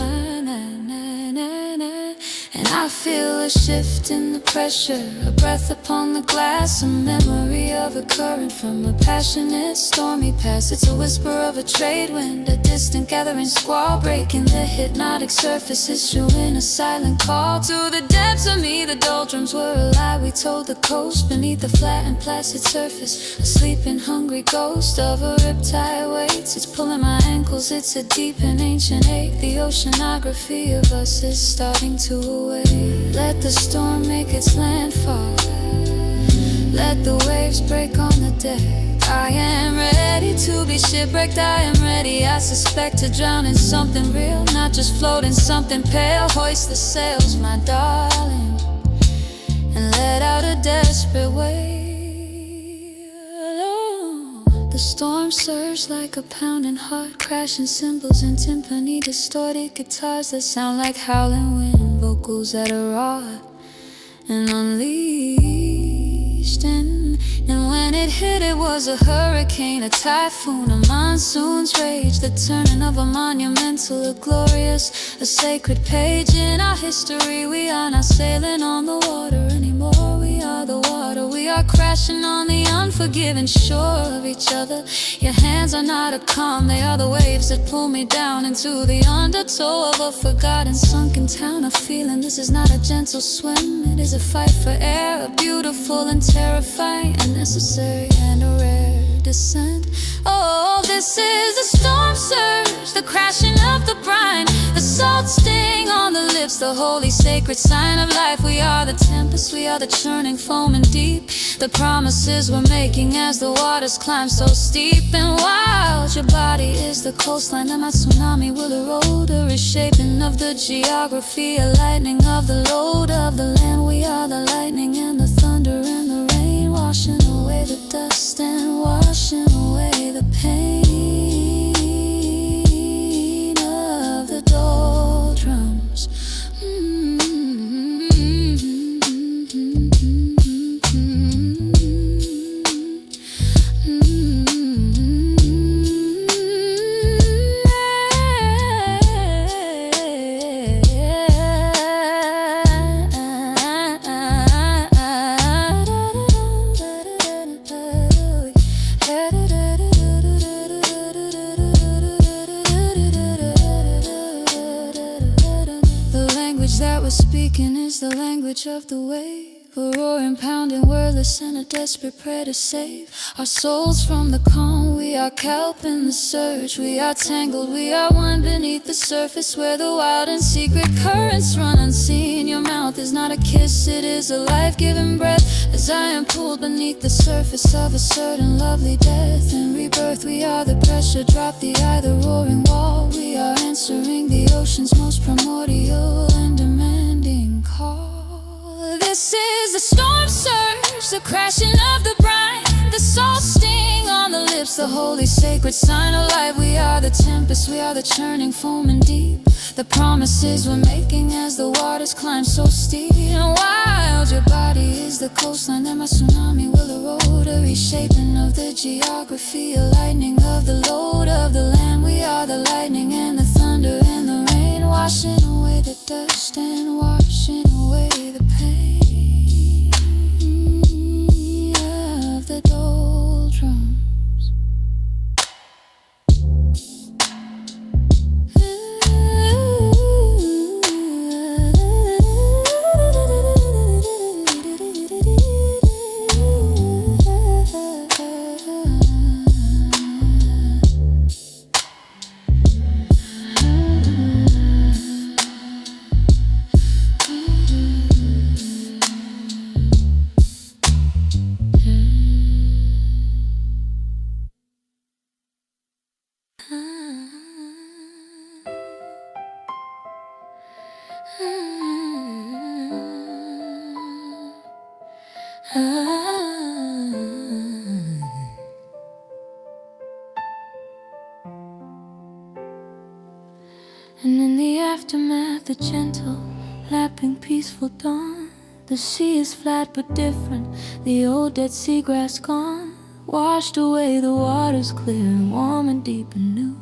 And I feel a shift in the pressure, a breath upon the glass, a memory of a current from a passionate, stormy past. It's a whisper of a trade wind, a distant gathering squall breaking the hypnotic surface. It's you in a silent call to the depths of me. The doldrums were a lie we told the coast beneath the flat and placid surface. A sleeping, hungry ghost of a riptide waits. It's pulling my ankles, it's a deep and ancient ache. The oceanography of us is starting to awake. Let the storm make its landfall, let the waves break on the deck. I am ready to be shipwrecked, I am ready, I suspect, to drown in something real, not just float in something pale. Hoist the sails, my darling, and let out a desperate wail. Oh, the storm surged like a pounding heart, crashing cymbals and timpani, distorted guitars that sound like howling wind, vocals that are raw and unleashed. And when it hit, it was a hurricane, a typhoon, a monsoon's rage, the turning of a monumental, a glorious, a sacred page in our history. We are not sailing on the water anymore, we are the water. We are crashing on the unforgiving shore of each other. Your hands are not a calm, they are the waves that pull me down into the undertow of a forgotten, sunken town. A feeling this is not a gentle swim, it is a fight for air, a beautiful and terrifying, and necessary and a rare descent. Oh, this is the storm surge, the crashing of the brine, the salt sting on the lips, the holy sacred sign of life. We are the tempest, we are the churning foam and deep, the promises we're making as the waters climb so steep and wild. Your body is the coastline that my tsunami will erode, a reshaping of the geography, a lightening of the load of the land. We are the lightning and the thunder and the rain, washing away the dust and washing away the pain of the doldrums. we're speaking is the language of the wave. A roaring, pounding, wordless, and a desperate prayer to save our souls from the calm. We are kelp in the surge. We are tangled, we are one beneath the surface, where the wild and secret currents run unseen. Your mouth is not a kiss, it is a life-giving breath. As I am pulled beneath the surface of a certain lovely death and rebirth, we are the pressure drop, the eye, the roaring wall. We are answering the ocean's most primordial and demanding call. This is the storm surge, the crashing of the brine, the salt sting on the lips, the holy sacred sign of life. We are the tempest, we are the churning, foaming deep, the promises we're making as the waters climb so steep. And wild, your body is the coastline that my tsunami will erode, a reshaping of the geography, a lightning of the load of the land. We are the lightning and the thunder and the rain, washing away the dust and washing away the pain of the doldrums. And in the aftermath, the gentle, lapping, peaceful dawn. The sea is flat but different, the old dead seagrass gone, washed away, the water's clear and warm and deep and new.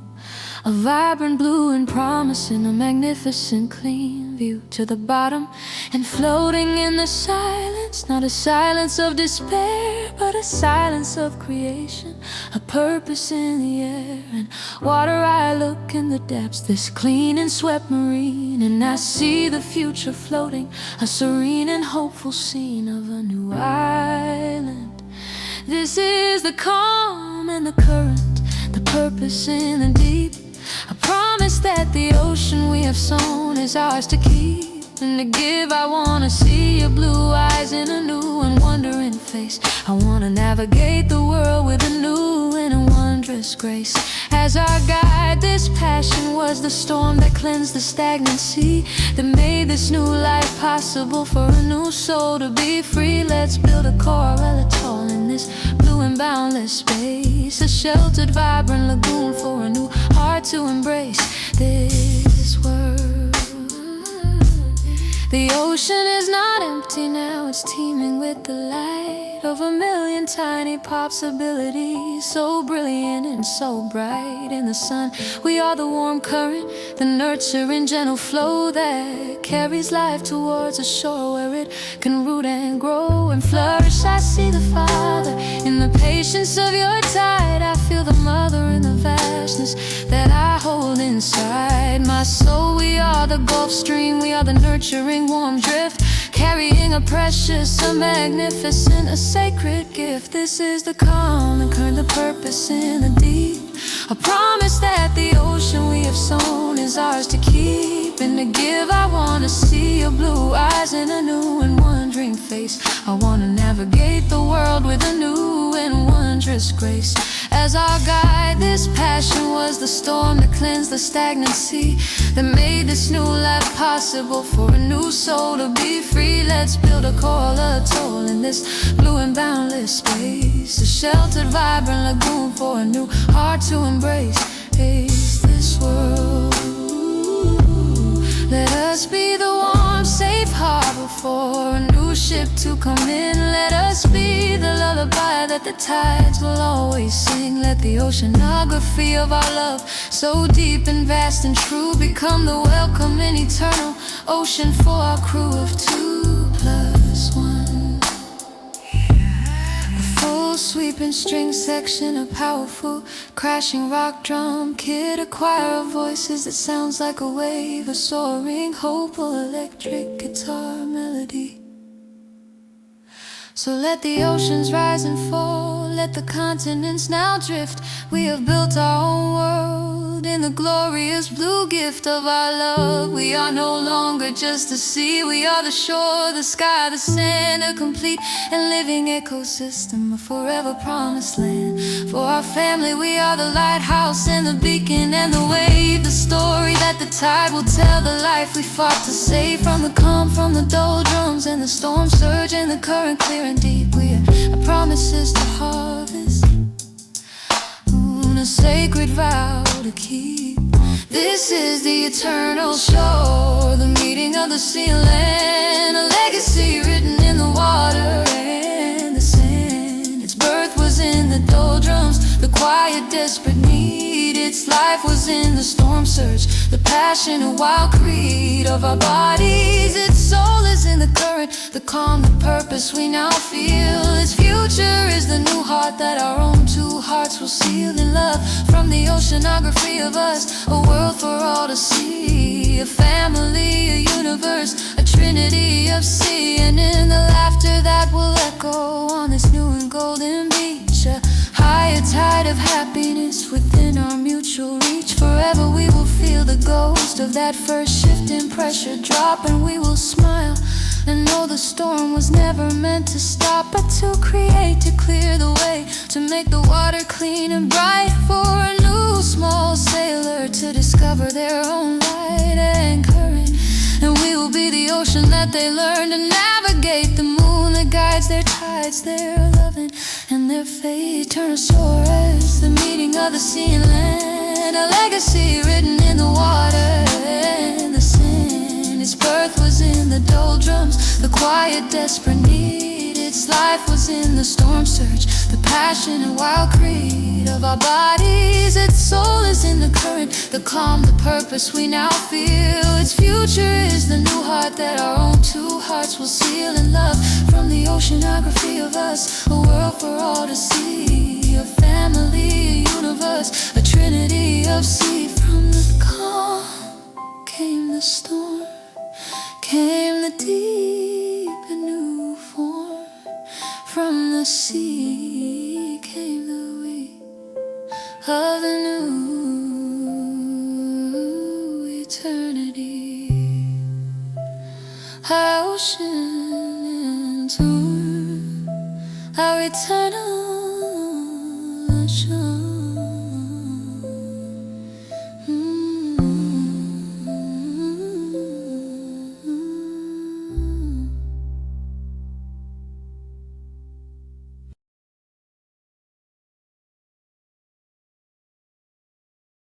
A vibrant blue and promising, a magnificent clean view to the bottom, and floating in the silence, not a silence of despair, but a silence of creation, a purpose in the air. And water, I look in the depths, this clean and swept marine, and I see the future floating, a serene and hopeful scene of a new island. This is the calm and the current, the purpose in the deep, a promise that the ocean we have sown is ours to keep and to give. I wanna see your blue eyes in a new and wondering face. I wanna navigate the world with a new and a wondrous grace. As our guide, this passion was the storm that cleansed the stagnant sea, that made this new life possible for a new soul to be free. Let's build a coral atoll in this blue and boundless space, a sheltered, vibrant lagoon for a new heart to embrace this world. The ocean is not empty now, it's teeming with the light of a million tiny possibilities, so brilliant and so bright. In the sun, we are the warm current, the nurturing gentle flow that carries life towards a shore where it can root and grow and flourish. I see the Father in the patience of your tide. I feel the Mother in the vastness that I hold inside my soul. We are the Gulf Stream, we are the nurturing warm drift, carrying a precious, a magnificent, a sacred gift. This is the calm and current, the purpose in the deep, a promise that the ocean we have sown is ours to keep and to give. I wanna see your blue eyes in a new and wondering face. I wanna navigate the world with a new and wondrous grace. As our guide, this passion was the storm that cleansed the stagnant sea, that made this new life possible for a new soul to be free. Let's build a coral atoll in this blue and boundless space, a sheltered, vibrant lagoon for a new heart to embrace. Taste this world. Let us be the warm, safe harbor for a new ship to come in. Let us be the lullaby that the tides will always sing. Let the oceanography of our love, so deep and vast and true, become the welcome and eternal ocean for our crew of 2+1. full sweeping string section, a powerful crashing rock drum kit, a choir of voices that sounds like a wave, a soaring hopeful electric guitar melody. So let the oceans rise and fall, let the continents now drift. We have built our own world in the glorious blue gift of our love. We are no longer just the sea, we are the shore, the sky, the sand, a complete and living ecosystem, a forever promised land. For our family we are the lighthouse and the beacon and the wave, the story that the tide will tell, the life we fought to save. From the calm, from the doldrums and the storm surge and the current clear and deep, we are promises to harvest, a sacred vow to keep. This is the eternal shore, the meeting of the sea and land, a legacy written in the water and the sand. Its birth was in the doldrums, the quiet desperate need. Its life was in the storm surge, the passion and wild creed of our bodies. Its soul is in the current, the calm, the purpose we now feel. Its future is the new heart that our own two hearts will seal in love. From the oceanography of us, a world for all to see, a family, a universe, a trinity of sea. And in the laughter that will echo on this new and golden beach, a higher tide of happiness within our mutual reach. Forever we will feel the ghost of that first shift in pressure drop, and we will smile and know the storm was never meant to stop, but to create, to clear the way, to make the water clean and bright for a new small sailor to discover their own light and current. And we will be the ocean that they learn to navigate, the moon that guides their tides, their loving and their fate. Eternal shore as the meeting of the sea and land, a legacy written in the water and the sand. Its birth was in the doldrums, the quiet desperate need. Its life was in the storm surge, the passion and wild creed of our bodies. Its soul is in the current, the calm, the purpose we now feel. Its future is the new heart that our own two hearts will seal in love. From the oceanography of us, a world for all to see, a family, a universe, a trinity of sea. From the calm came the storm, came the deep and new form. From the sea came the wheat of the new eternity. Our ocean and our eternal